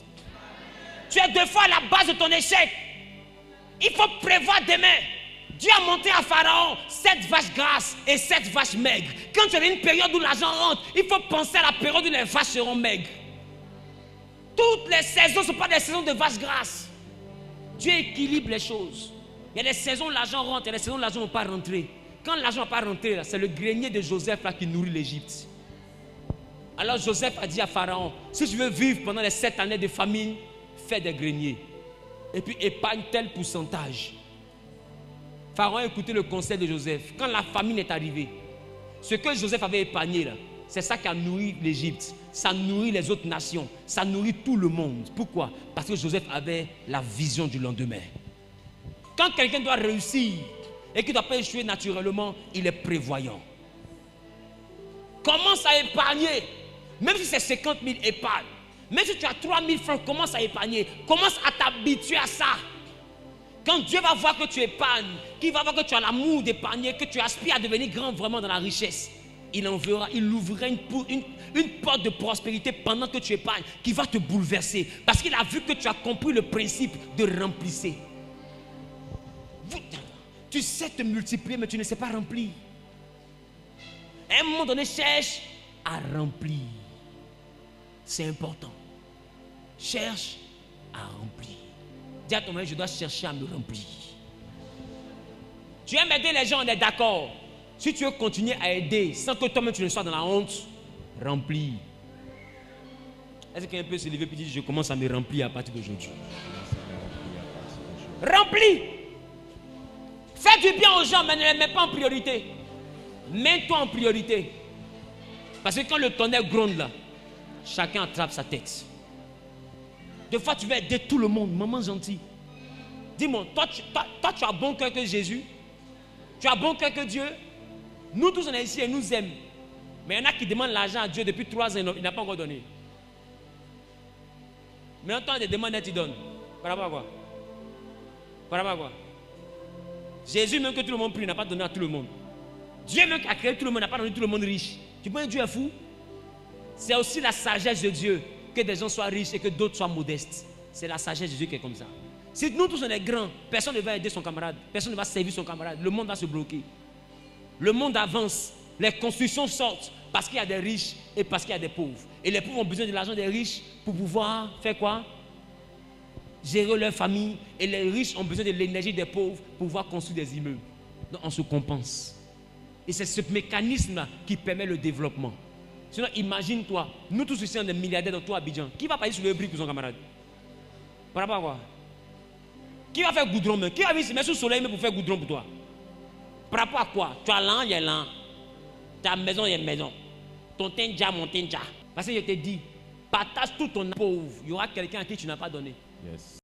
Tu es deux fois à la base de ton échec. Il faut prévoir demain. Dieu a monté à Pharaon 7 vaches grasses et 7 vaches maigres. Quand tu as une période où l'argent rentre, il faut penser à la période où les vaches seront maigres. Toutes les saisons ne sont pas des saisons de vaches grasses. Dieu équilibre les choses. Il y a des saisons où l'argent rentre, il y a des saisons où l'argent ne va pas rentrer. Quand l'argent ne va pas rentrer, c'est le grenier de Joseph là, qui nourrit l'Égypte. Alors Joseph a dit à Pharaon, si je veux vivre pendant les 7 années de famine, fais des greniers. Et puis épargne tel pourcentage. Pharaon a écouté le conseil de Joseph. Quand la famine est arrivée, ce que Joseph avait épargné là, c'est ça qui a nourri l'Égypte. Ça nourrit les autres nations. Ça nourrit tout le monde. Pourquoi? Parce que Joseph avait la vision du lendemain. Quand quelqu'un doit réussir et qu'il ne doit pas échouer naturellement, il est prévoyant. Commence à épargner. Même si c'est 50 000, épargne. Même si tu as 3 000 francs, commence à épargner. Commence à t'habituer à ça. Quand Dieu va voir que tu épargnes, qu'il va voir que tu as l'amour d'épargner, que tu aspires à devenir grand vraiment dans la richesse, il ouvrira une porte de prospérité pendant que tu épargnes qui va te bouleverser. Parce qu'il a vu que tu as compris le principe de remplir. Tu sais te multiplier, mais tu ne sais pas remplir. À un moment donné, cherche à remplir. C'est important. Cherche à remplir. Dis à ton mari, je dois chercher à me remplir. Tu aimes aider les gens, on est d'accord. Si tu veux continuer à aider sans que toi-même tu ne sois dans la honte, remplis. Est-ce que quelqu'un peut se lever et dire, je commence à me remplir à partir d'aujourd'hui? Remplis. Fais du bien aux gens, mais ne les mets pas en priorité. Mets-toi en priorité. Parce que quand le tonnerre gronde là, chacun attrape sa tête. Des fois, tu vas aider tout le monde, maman gentille. Dis-moi, toi, tu as bon cœur que Jésus. Tu as bon cœur que Dieu. Nous tous, on est ici et nous aime. Mais il y en a qui demandent l'argent à Dieu depuis 3 ans, il n'a pas encore donné. Mais en temps de demander, tu donnes. Par rapport à quoi? Par rapport à quoi? Jésus, même que tout le monde prie, n'a pas donné à tout le monde. Dieu, même qui a créé tout le monde, n'a pas donné tout le monde riche. Tu penses que Dieu est fou? C'est aussi la sagesse de Dieu que des gens soient riches et que d'autres soient modestes. C'est la sagesse de Dieu qui est comme ça. Si nous tous on est grands, personne ne va aider son camarade, personne ne va servir son camarade, le monde va se bloquer. Le monde avance, les constructions sortent parce qu'il y a des riches et parce qu'il y a des pauvres. Et les pauvres ont besoin de l'argent des riches pour pouvoir faire quoi? Gérer leur famille. Et les riches ont besoin de l'énergie des pauvres pour pouvoir construire des immeubles. Donc on se compense. Et c'est ce mécanisme-là qui permet le développement. Sinon, imagine-toi, nous tous ici, on est milliardaires dans tout Abidjan. Qui va payer sur le briques pour son camarade? Par rapport à quoi? Qui va faire goudron même? Qui va venir se mettre sous le soleil pour faire goudron pour toi? Par rapport à quoi? Tu as l'an, il y a l'an. Ta maison, il y a une maison. Ton tenja, mon tenja. Parce que je te dis, partage tout ton pauvre. Il y aura quelqu'un à qui tu n'as pas donné. Yes.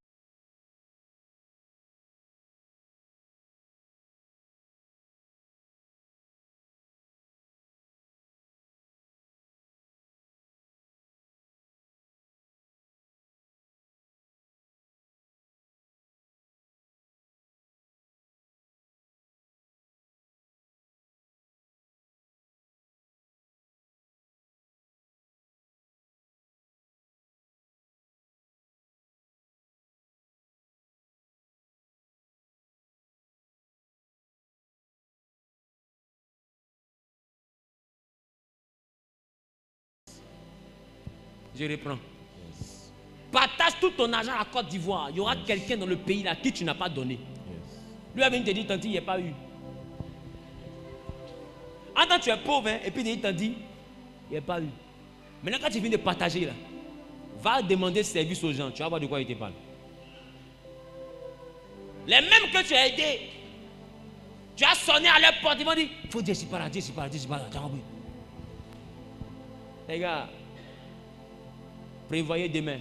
Je reprends. Yes. Partage tout ton argent à la Côte d'Ivoire. Il y aura quelqu'un dans le pays là qui tu n'as pas donné. Yes. Lui va venir te dire, tanti, il n'y a pas eu. Attends, tu es pauvre, hein, et puis il t'a dit, il n'y a pas eu. Maintenant, quand tu viens de partager là, va demander service aux gens. Tu vas voir de quoi il te parle. Les mêmes que tu as aidés, tu as sonné à leur porte, ils vont dire, il faut dire, c'est pas là, c'est pas là, c'est pas là. Les gars, prévoyez demain.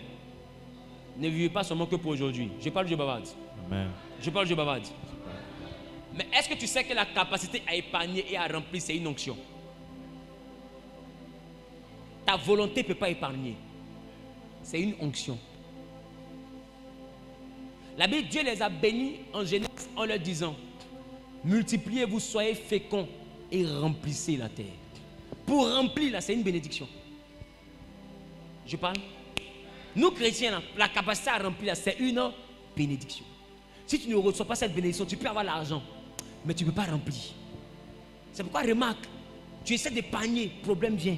Ne vivez pas seulement que pour aujourd'hui. Je parle de bavarde. Amen. Je parle de bavarde. Mais est-ce que tu sais que la capacité à épargner et à remplir, c'est une onction? Ta volonté ne peut pas épargner. C'est une onction. La Bible, Dieu les a bénis en Genèse en leur disant, multipliez-vous, soyez féconds et remplissez la terre. Pour remplir, là, c'est une bénédiction. Je parle. Nous, chrétiens, là, la capacité à remplir, là, c'est une bénédiction. Si tu ne reçois pas cette bénédiction, tu peux avoir l'argent, mais tu ne peux pas remplir. C'est pourquoi, remarque, tu essaies d'épargner, problème vient,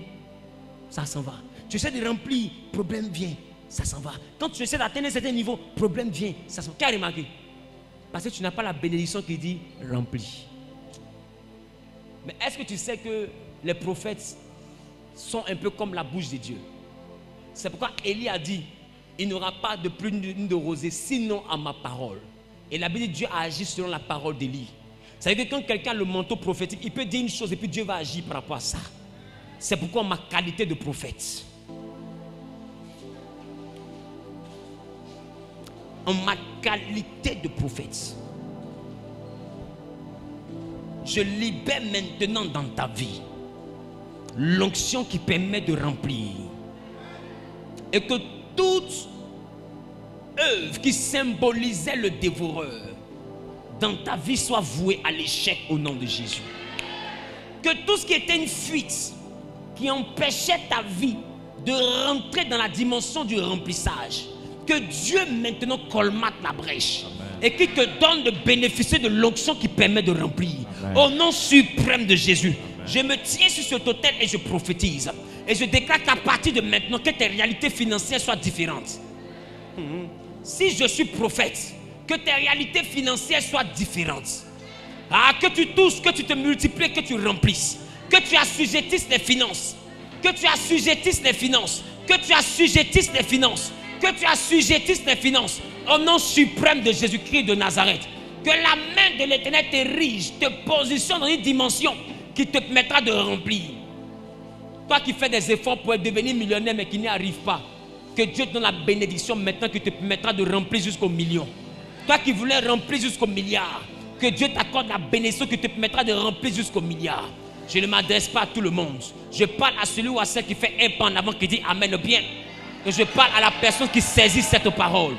ça s'en va. Tu essaies de remplir, problème vient, ça s'en va. Quand tu essaies d'atteindre un certain niveau, problème vient, ça s'en va. Qui a remarqué? Parce que tu n'as pas la bénédiction qui dit remplis. Mais est-ce que tu sais que les prophètes sont un peu comme la bouche de Dieu? C'est pourquoi Élie a dit, il n'y aura pas de pluie de rosée sinon à ma parole. Et la Bible dit, Dieu a agi selon la parole d'Élie. Ça veut dire que quand quelqu'un a le manteau prophétique, il peut dire une chose et puis Dieu va agir par rapport à ça. C'est pourquoi ma qualité de prophète, en ma qualité de prophète, je libère maintenant dans ta vie l'onction qui permet de remplir. Et que toute œuvre qui symbolisait le dévoreur dans ta vie soit vouée à l'échec au nom de Jésus. Que tout ce qui était une fuite qui empêchait ta vie de rentrer dans la dimension du remplissage, que Dieu maintenant colmate la brèche. Amen. Et qu'il te donne de bénéficier de l'onction qui permet de remplir. Amen. Au nom suprême de Jésus. Amen. Je me tiens sur ce autel et je prophétise. Et je déclare qu'à partir de maintenant, que tes réalités financières soient différentes. Si je suis prophète, que tes réalités financières soient différentes. Ah, que tu touches, que tu te multiplies, que tu remplisses. Que tu assujettisses les finances. Que tu assujettisses les finances. Que tu assujettisses les finances. Que tu assujettisses les finances. Au nom suprême de Jésus-Christ de Nazareth. Que la main de l'Éternel t'érige, te positionne dans une dimension qui te permettra de remplir. Toi qui fais des efforts pour devenir millionnaire mais qui n'y arrive pas, que Dieu te donne la bénédiction maintenant qui te permettra de remplir jusqu'au million. Toi qui voulais remplir jusqu'au milliard, que Dieu t'accorde la bénédiction qui te permettra de remplir jusqu'au milliard. Je ne m'adresse pas à tout le monde. Je parle à celui ou à celle qui fait un pas en avant, qui dit Amen bien. Et je parle à la personne qui saisit cette parole.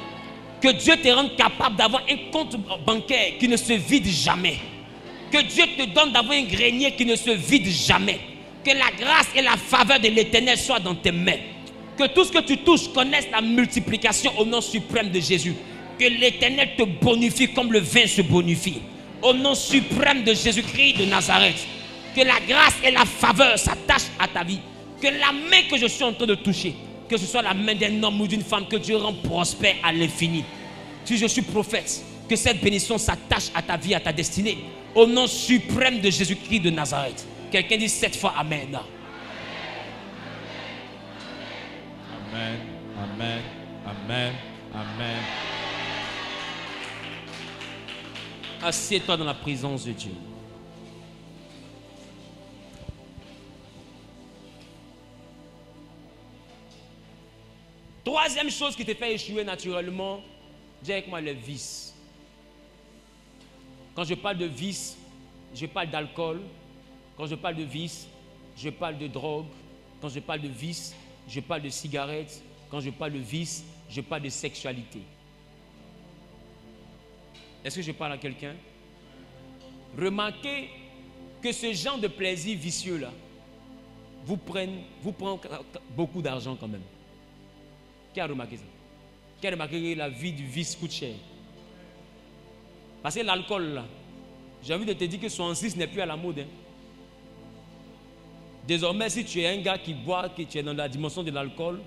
Que Dieu te rende capable d'avoir un compte bancaire qui ne se vide jamais. Que Dieu te donne d'avoir un grenier qui ne se vide jamais. Que la grâce et la faveur de l'Éternel soient dans tes mains. Que tout ce que tu touches connaisse la multiplication au nom suprême de Jésus. Que l'Éternel te bonifie comme le vin se bonifie. Au nom suprême de Jésus-Christ de Nazareth. Que la grâce et la faveur s'attachent à ta vie. Que la main que je suis en train de toucher, que ce soit la main d'un homme ou d'une femme, que Dieu rend prospère à l'infini. Si je suis prophète, que cette bénédiction s'attache à ta vie, à ta destinée. Au nom suprême de Jésus-Christ de Nazareth. Quelqu'un dit 7 fois Amen. Amen, Amen, Amen, Amen. Assieds-toi dans la présence de Dieu. Troisième chose qui te fait échouer naturellement, dis avec moi les vices. Quand je parle de vices, je parle d'alcool. Quand je parle de vices, je parle de drogue. Quand je parle de vices, je parle de cigarettes. Quand je parle de vices, je parle de sexualité. Est-ce que je parle à quelqu'un? Remarquez que ce genre de plaisir vicieux-là vous prend beaucoup d'argent quand même. Qui a remarqué ça? Qui a remarqué que la vie du vice coûte cher? Parce que l'alcool, là, j'ai envie de te dire que 66 n'est plus à la mode. Hein. Désormais, si tu es un gars qui boit, que tu es dans la dimension de l'alcool,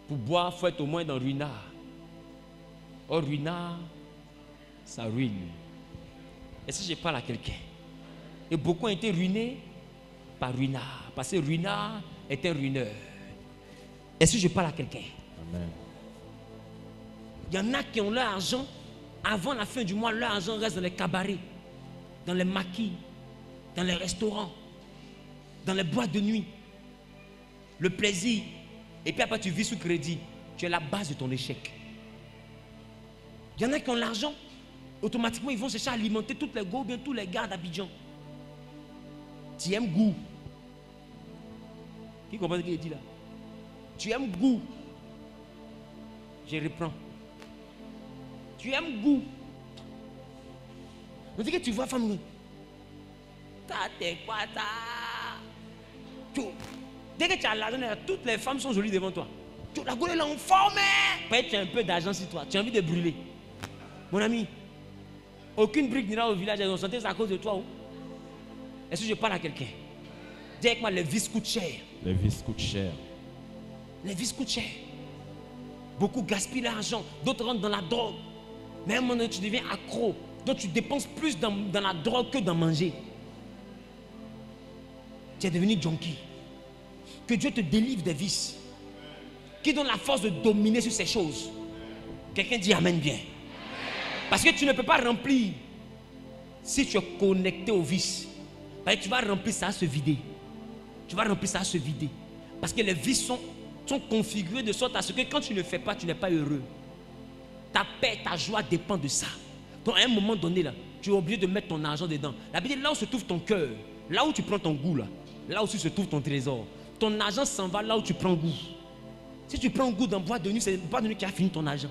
pour boire, il faut être au moins dans ruinard. Or, ruinard, ça ruine. Est-ce que je parle à quelqu'un? Et beaucoup ont été ruinés par ruinard. Parce que ruinard est un ruineur. Est-ce que je parle à quelqu'un? Amen. Il y en a qui ont leur argent, avant la fin du mois, leur argent reste dans les cabarets, dans les maquis, dans les restaurants, dans les boîtes de nuit. Le plaisir. Et puis après tu vis sous crédit. Tu es la base de ton échec. Il y en a qui ont l'argent. Automatiquement ils vont chercher à alimenter toutes les go, bien tous les gars d'Abidjan. Tu aimes goût. Qui comprend ce qu'il dit là? Tu aimes goût. Je reprends. Tu aimes goût. On dit que tu vois femme. T'es quoi ça? Dès que tu as l'argent, toutes les femmes sont jolies devant toi. La gueule est là en forme. Peut-être tu as un peu d'argent sur toi. Tu as envie de brûler. Mon ami, aucune brique n'ira au village. Ils ont senti ça à cause de toi. Est-ce que je parle à quelqu'un? Dis avec moi, les vices coûtent cher. Les vices coûtent cher. Les vices coûtent cher. Beaucoup gaspillent l'argent. D'autres rentrent dans la drogue. Mais à un moment donné, tu deviens accro. Donc tu dépenses plus dans la drogue que dans manger. Tu es devenu junkie. Que Dieu te délivre des vices. Qui donne la force de dominer sur ces choses. Quelqu'un dit amen bien. Parce que tu ne peux pas remplir si tu es connecté au vice. Parce que tu vas remplir, ça à se vider. Tu vas remplir, ça à se vider. Parce que les vices sont configurés de sorte à ce que quand tu ne le fais pas, tu n'es pas heureux. Ta paix, ta joie dépend de ça. Donc à un moment donné, là, tu es obligé de mettre ton argent dedans. La Bible dit là où se trouve ton cœur, là où tu prends ton goût, là où se trouve ton trésor, ton argent s'en va là où tu prends goût. Si tu prends goût dans boîte de nuit, c'est boîte de nuit qui a fini ton argent.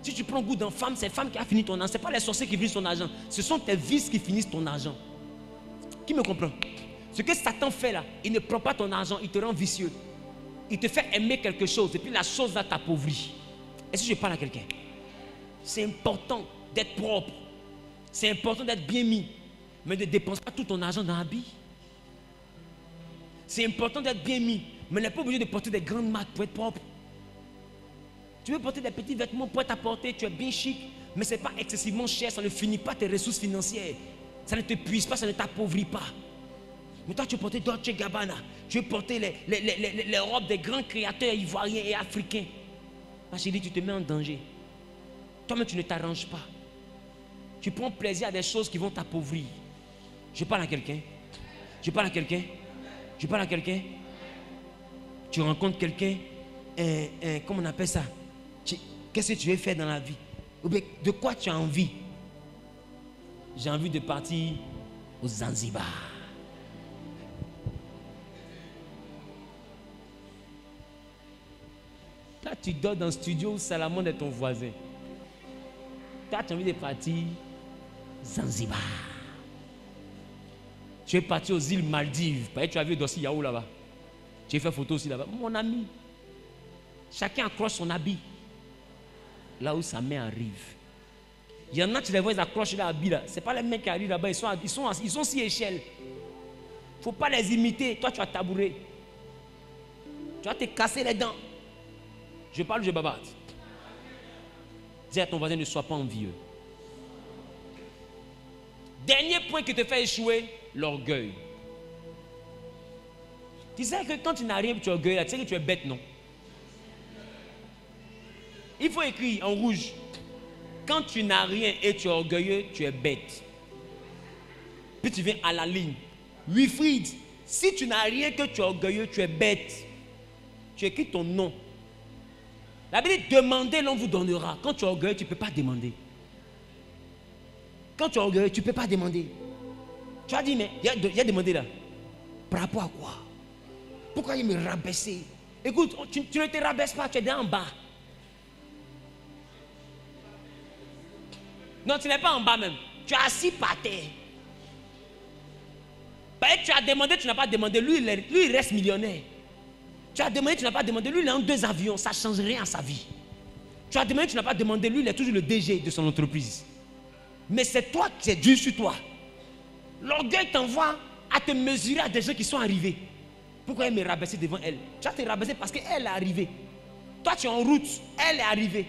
Si tu prends goût dans femme, c'est femme qui a fini ton argent. Ce n'est pas les sorciers qui finissent ton argent. Ce sont tes vices qui finissent ton argent. Qui me comprend? Ce que Satan fait là, il ne prend pas ton argent, il te rend vicieux. Il te fait aimer quelque chose et puis la chose va t'appauvrir. Est-ce que je parle à quelqu'un? C'est important d'être propre. C'est important d'être bien mis. Mais ne dépense pas tout ton argent dans l'habit. C'est important d'être bien mis. Mais n'est pas obligé de porter des grandes marques pour être propre. Tu veux porter des petits vêtements pour t'apporter, tu es bien chic, mais ce n'est pas excessivement cher, ça ne finit pas tes ressources financières. Ça ne te puise pas, ça ne t'appauvrit pas. Mais toi, tu veux porter Dolce & Gabbana, tu veux porter les robes des grands créateurs ivoiriens et africains. Ma chérie, tu te mets en danger. Toi-même, tu ne t'arranges pas. Tu prends plaisir à des choses qui vont t'appauvrir. Je parle à quelqu'un. Je parle à quelqu'un. Je parle à quelqu'un. Tu rencontres quelqu'un, comment on appelle ça? Qu'est-ce que tu veux faire dans la vie? De quoi tu as envie? J'ai envie de partir au Zanzibar. Toi, tu dors dans le studio où Salomon est ton voisin. Toi, tu as envie de partir Zanzibar. Tu es parti aux îles Maldives. Tu as vu Dossi Yahoo là-bas. Tu as fait photo aussi là-bas. Mon ami, chacun accroche son habit là où sa main arrive. Il y en a, tu les vois, ils accrochent leur habit là. Ce n'est pas les mecs qui arrivent là-bas, ils sont si échelles. Il ne faut pas les imiter. Toi, tu vas tabourer. Tu vas te casser les dents. Je parle ou je bavarde? Dis à ton voisin, ne sois pas envieux. Dernier point qui te fait échouer, l'orgueil. Tu sais que quand tu n'as rien, tu es orgueilleux, tu sais que tu es bête, non? Il faut écrire en rouge. Quand tu n'as rien et tu es orgueilleux, tu es bête. Puis tu viens à la ligne. Wilfried, si tu n'as rien que tu es orgueilleux, tu es bête. Tu écris ton nom. La Bible dit, demandez, l'on vous donnera. Quand tu es orgueilleux, tu ne peux pas demander. Quand tu es orgueilleux, tu ne peux pas demander. Tu as dit, mais il y a demandé là. Par rapport à quoi? Pourquoi il me rabaisser? Écoute, tu ne te rabaisses pas, tu es en bas. Non, tu n'es pas en bas même. Tu es assis par terre. Tu as demandé, tu n'as pas demandé. Lui, il reste millionnaire. Tu as demandé, tu n'as pas demandé. Lui, il a 2 avions. Ça ne change rien à sa vie. Tu as demandé, tu n'as pas demandé. Lui, il est toujours le DG de son entreprise. Mais c'est toi qui es dur sur toi. L'orgueil t'envoie à te mesurer à des gens qui sont arrivés. Pourquoi elle me rabaisser devant elle? Tu vas te rabaisser parce qu'elle est arrivée. Toi, tu es en route. Elle est arrivée.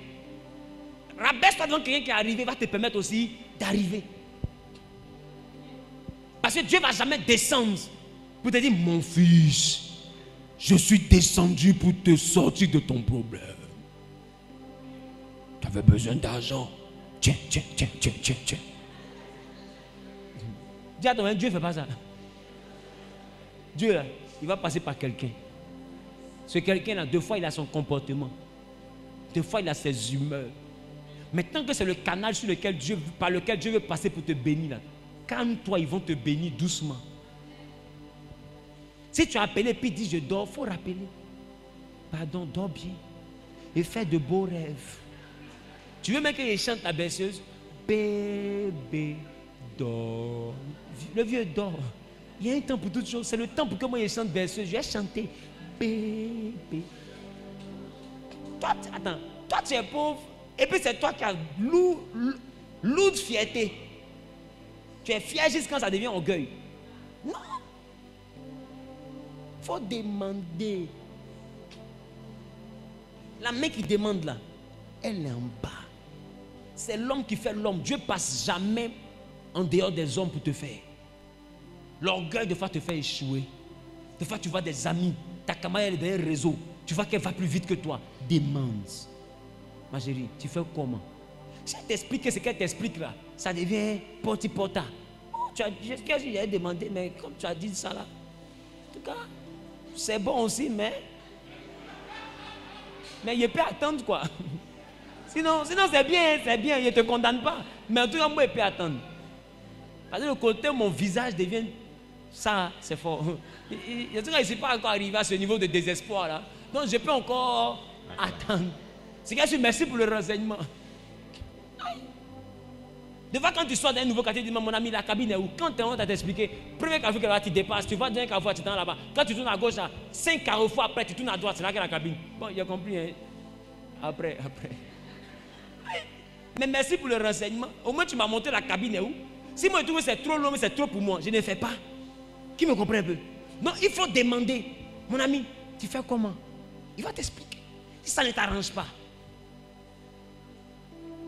Rabaisse-toi devant quelqu'un qui est arrivé, va te permettre aussi d'arriver. Parce que Dieu ne va jamais descendre pour te dire, mon fils, je suis descendu pour te sortir de ton problème. Tu avais besoin d'argent. Tiens. Dis à ton mari, Dieu ne fait pas ça. Dieu, là, il va passer par quelqu'un. Ce quelqu'un-là, 2 fois, il a son comportement. 2 fois, il a ses humeurs. Mais tant que c'est le canal par lequel Dieu veut passer pour te bénir, là, calme-toi, ils vont te bénir doucement. Si tu as appelé et puis dis je dors, il faut rappeler. Pardon, dors bien. Et fais de beaux rêves. Tu veux même qu'il chante ta berceuse? Bébé, dort. Le vieux dort. Il y a un temps pour toutes choses. C'est le temps pour que moi je chante verset. Je vais chanter. Bébé. Toi, attends. Toi, tu es pauvre. Et puis c'est toi qui as lourde fierté. Tu es fier jusqu'à quand ça devient orgueil. Non. Il faut demander. La main qui demande là, elle est en bas. C'est l'homme qui fait l'homme. Dieu passe jamais en dehors des hommes pour te faire. L'orgueil de fois te fait échouer. Des fois tu vois des amis, ta camarade est dans un réseau, tu vois qu'elle va plus vite que toi. Demande. Ma chérie, tu fais comment? Si elle t'explique ce qu'elle t'explique là, ça devient porti-porta. Oh, tu as dit ce que j'ai demandé, mais comme tu as dit ça là, en tout cas, c'est bon aussi, mais il peut attendre quoi. Sinon c'est bien, il ne te condamne pas. Mais en tout cas, moi, il peut attendre. Parce que le côté où mon visage devient ça, c'est fort. En tout cas, je ne suis pas encore arrivé à ce niveau de désespoir là. Donc, je peux encore attendre. C'est que je suis merci pour le renseignement. Des fois, quand tu sors d'un nouveau quartier, tu dis, mon ami, la cabine est où? Quand tu as t'expliqué, premier carrefour que tu dépasses, tu vas dans un carrefour, tu es là-bas. Quand tu tournes à gauche, 5 carrefours après, tu tournes à droite, c'est là qu'il y a la cabine. Bon, il a compris. Hein? Après. Mais merci pour le renseignement. Au moins, tu m'as montré la cabine est où? Si moi je trouve que c'est trop long, mais c'est trop pour moi, je ne fais pas. Qui me comprend un peu? Non, il faut demander. Mon ami, tu fais comment? Il va t'expliquer. Si ça ne t'arrange pas.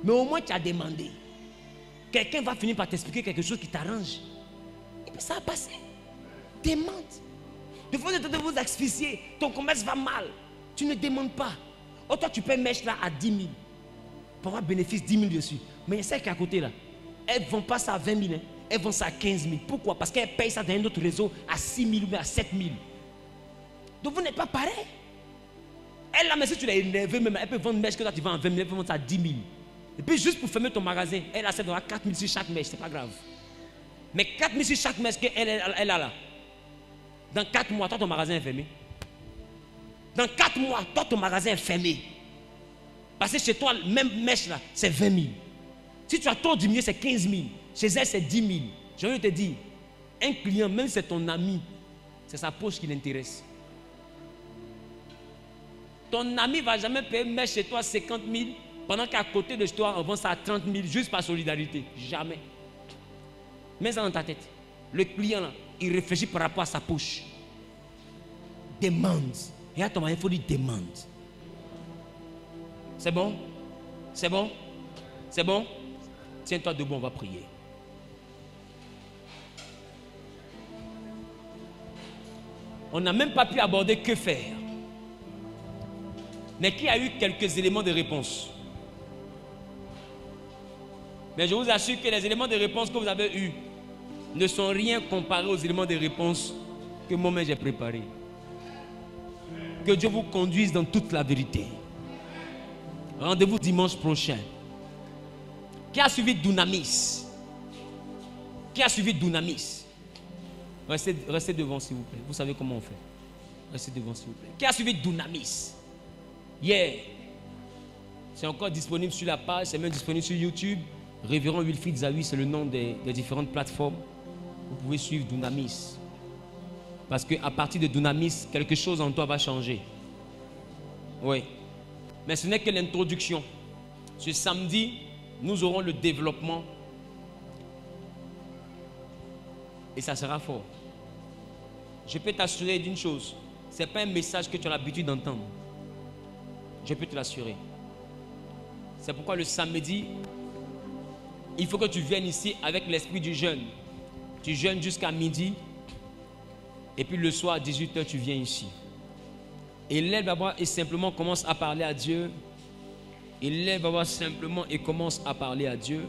Mais au moins tu as demandé. Quelqu'un va finir par t'expliquer quelque chose qui t'arrange. Et puis ça va passer. Demande. De fois de vous asphyxier, ton commerce va mal. Tu ne demandes pas. Oh, toi tu peux mettre là à 10 000. Pour avoir bénéfice 10 000 dessus. Mais il y a celles qui est à côté là. Elles ne vont pas ça à 20 000. Hein. Elles vont ça à 15 000. Pourquoi? Parce qu'elles payent ça dans un autre réseau à 6 000 ou à 7 000. Donc vous n'êtes pas pareil. Elle là, mais si tu l'as élevé, même, elle peut vendre une mèche que toi tu vends à 20 000, elle peut vendre ça à 10 000. Et puis juste pour fermer ton magasin, elle a 4 000 sur chaque mèche, c'est pas grave. Mais 4 000 sur chaque mèche qu'elle a là. Dans 4 mois, toi ton magasin est fermé. Dans 4 mois, toi ton magasin est fermé. Parce que chez toi, même mèche là, c'est 20 000. Si tu as trop diminué, c'est 15 000. Chez elle, c'est 10 000. J'ai envie de te dire, un client, même si c'est ton ami, c'est sa poche qui l'intéresse. Ton ami ne va jamais payer une mèche chez toi 50 000, pendant qu'à côté de toi, on vend ça à 30 000, juste par solidarité. Jamais. Mets ça dans ta tête. Le client, là, il réfléchit par rapport à sa poche. Demande. Et à ton mari, il faut lui demande. C'est bon? C'est bon? C'est bon? Tiens-toi debout, on va prier. On n'a même pas pu aborder que faire. Mais qui a eu quelques éléments de réponse? Mais je vous assure que les éléments de réponse que vous avez eus ne sont rien comparés aux éléments de réponse que moi-même j'ai préparés. Que Dieu vous conduise dans toute la vérité. Rendez-vous dimanche prochain. Qui a suivi Dunamis? Qui a suivi Dunamis? Restez devant s'il vous plaît. Vous savez comment on fait. Restez devant s'il vous plaît. Qui a suivi Dunamis? Yeah. C'est encore disponible sur la page, c'est même disponible sur YouTube. Révérend Wilfried Zawi, c'est le nom des différentes plateformes. Vous pouvez suivre Dunamis. Parce qu'à partir de Dunamis, quelque chose en toi va changer. Oui. Mais ce n'est que l'introduction. Ce samedi, nous aurons le développement. Et ça sera fort. Je peux t'assurer d'une chose. Ce n'est pas un message que tu as l'habitude d'entendre. Je peux te l'assurer. C'est pourquoi le samedi, il faut que tu viennes ici avec l'esprit du jeûne. Tu jeûnes jusqu'à midi. Et puis le soir à 18h, tu viens ici. Et lève d'abord et simplement commence à parler à Dieu. Et lève d'abord simplement et commence à parler à Dieu.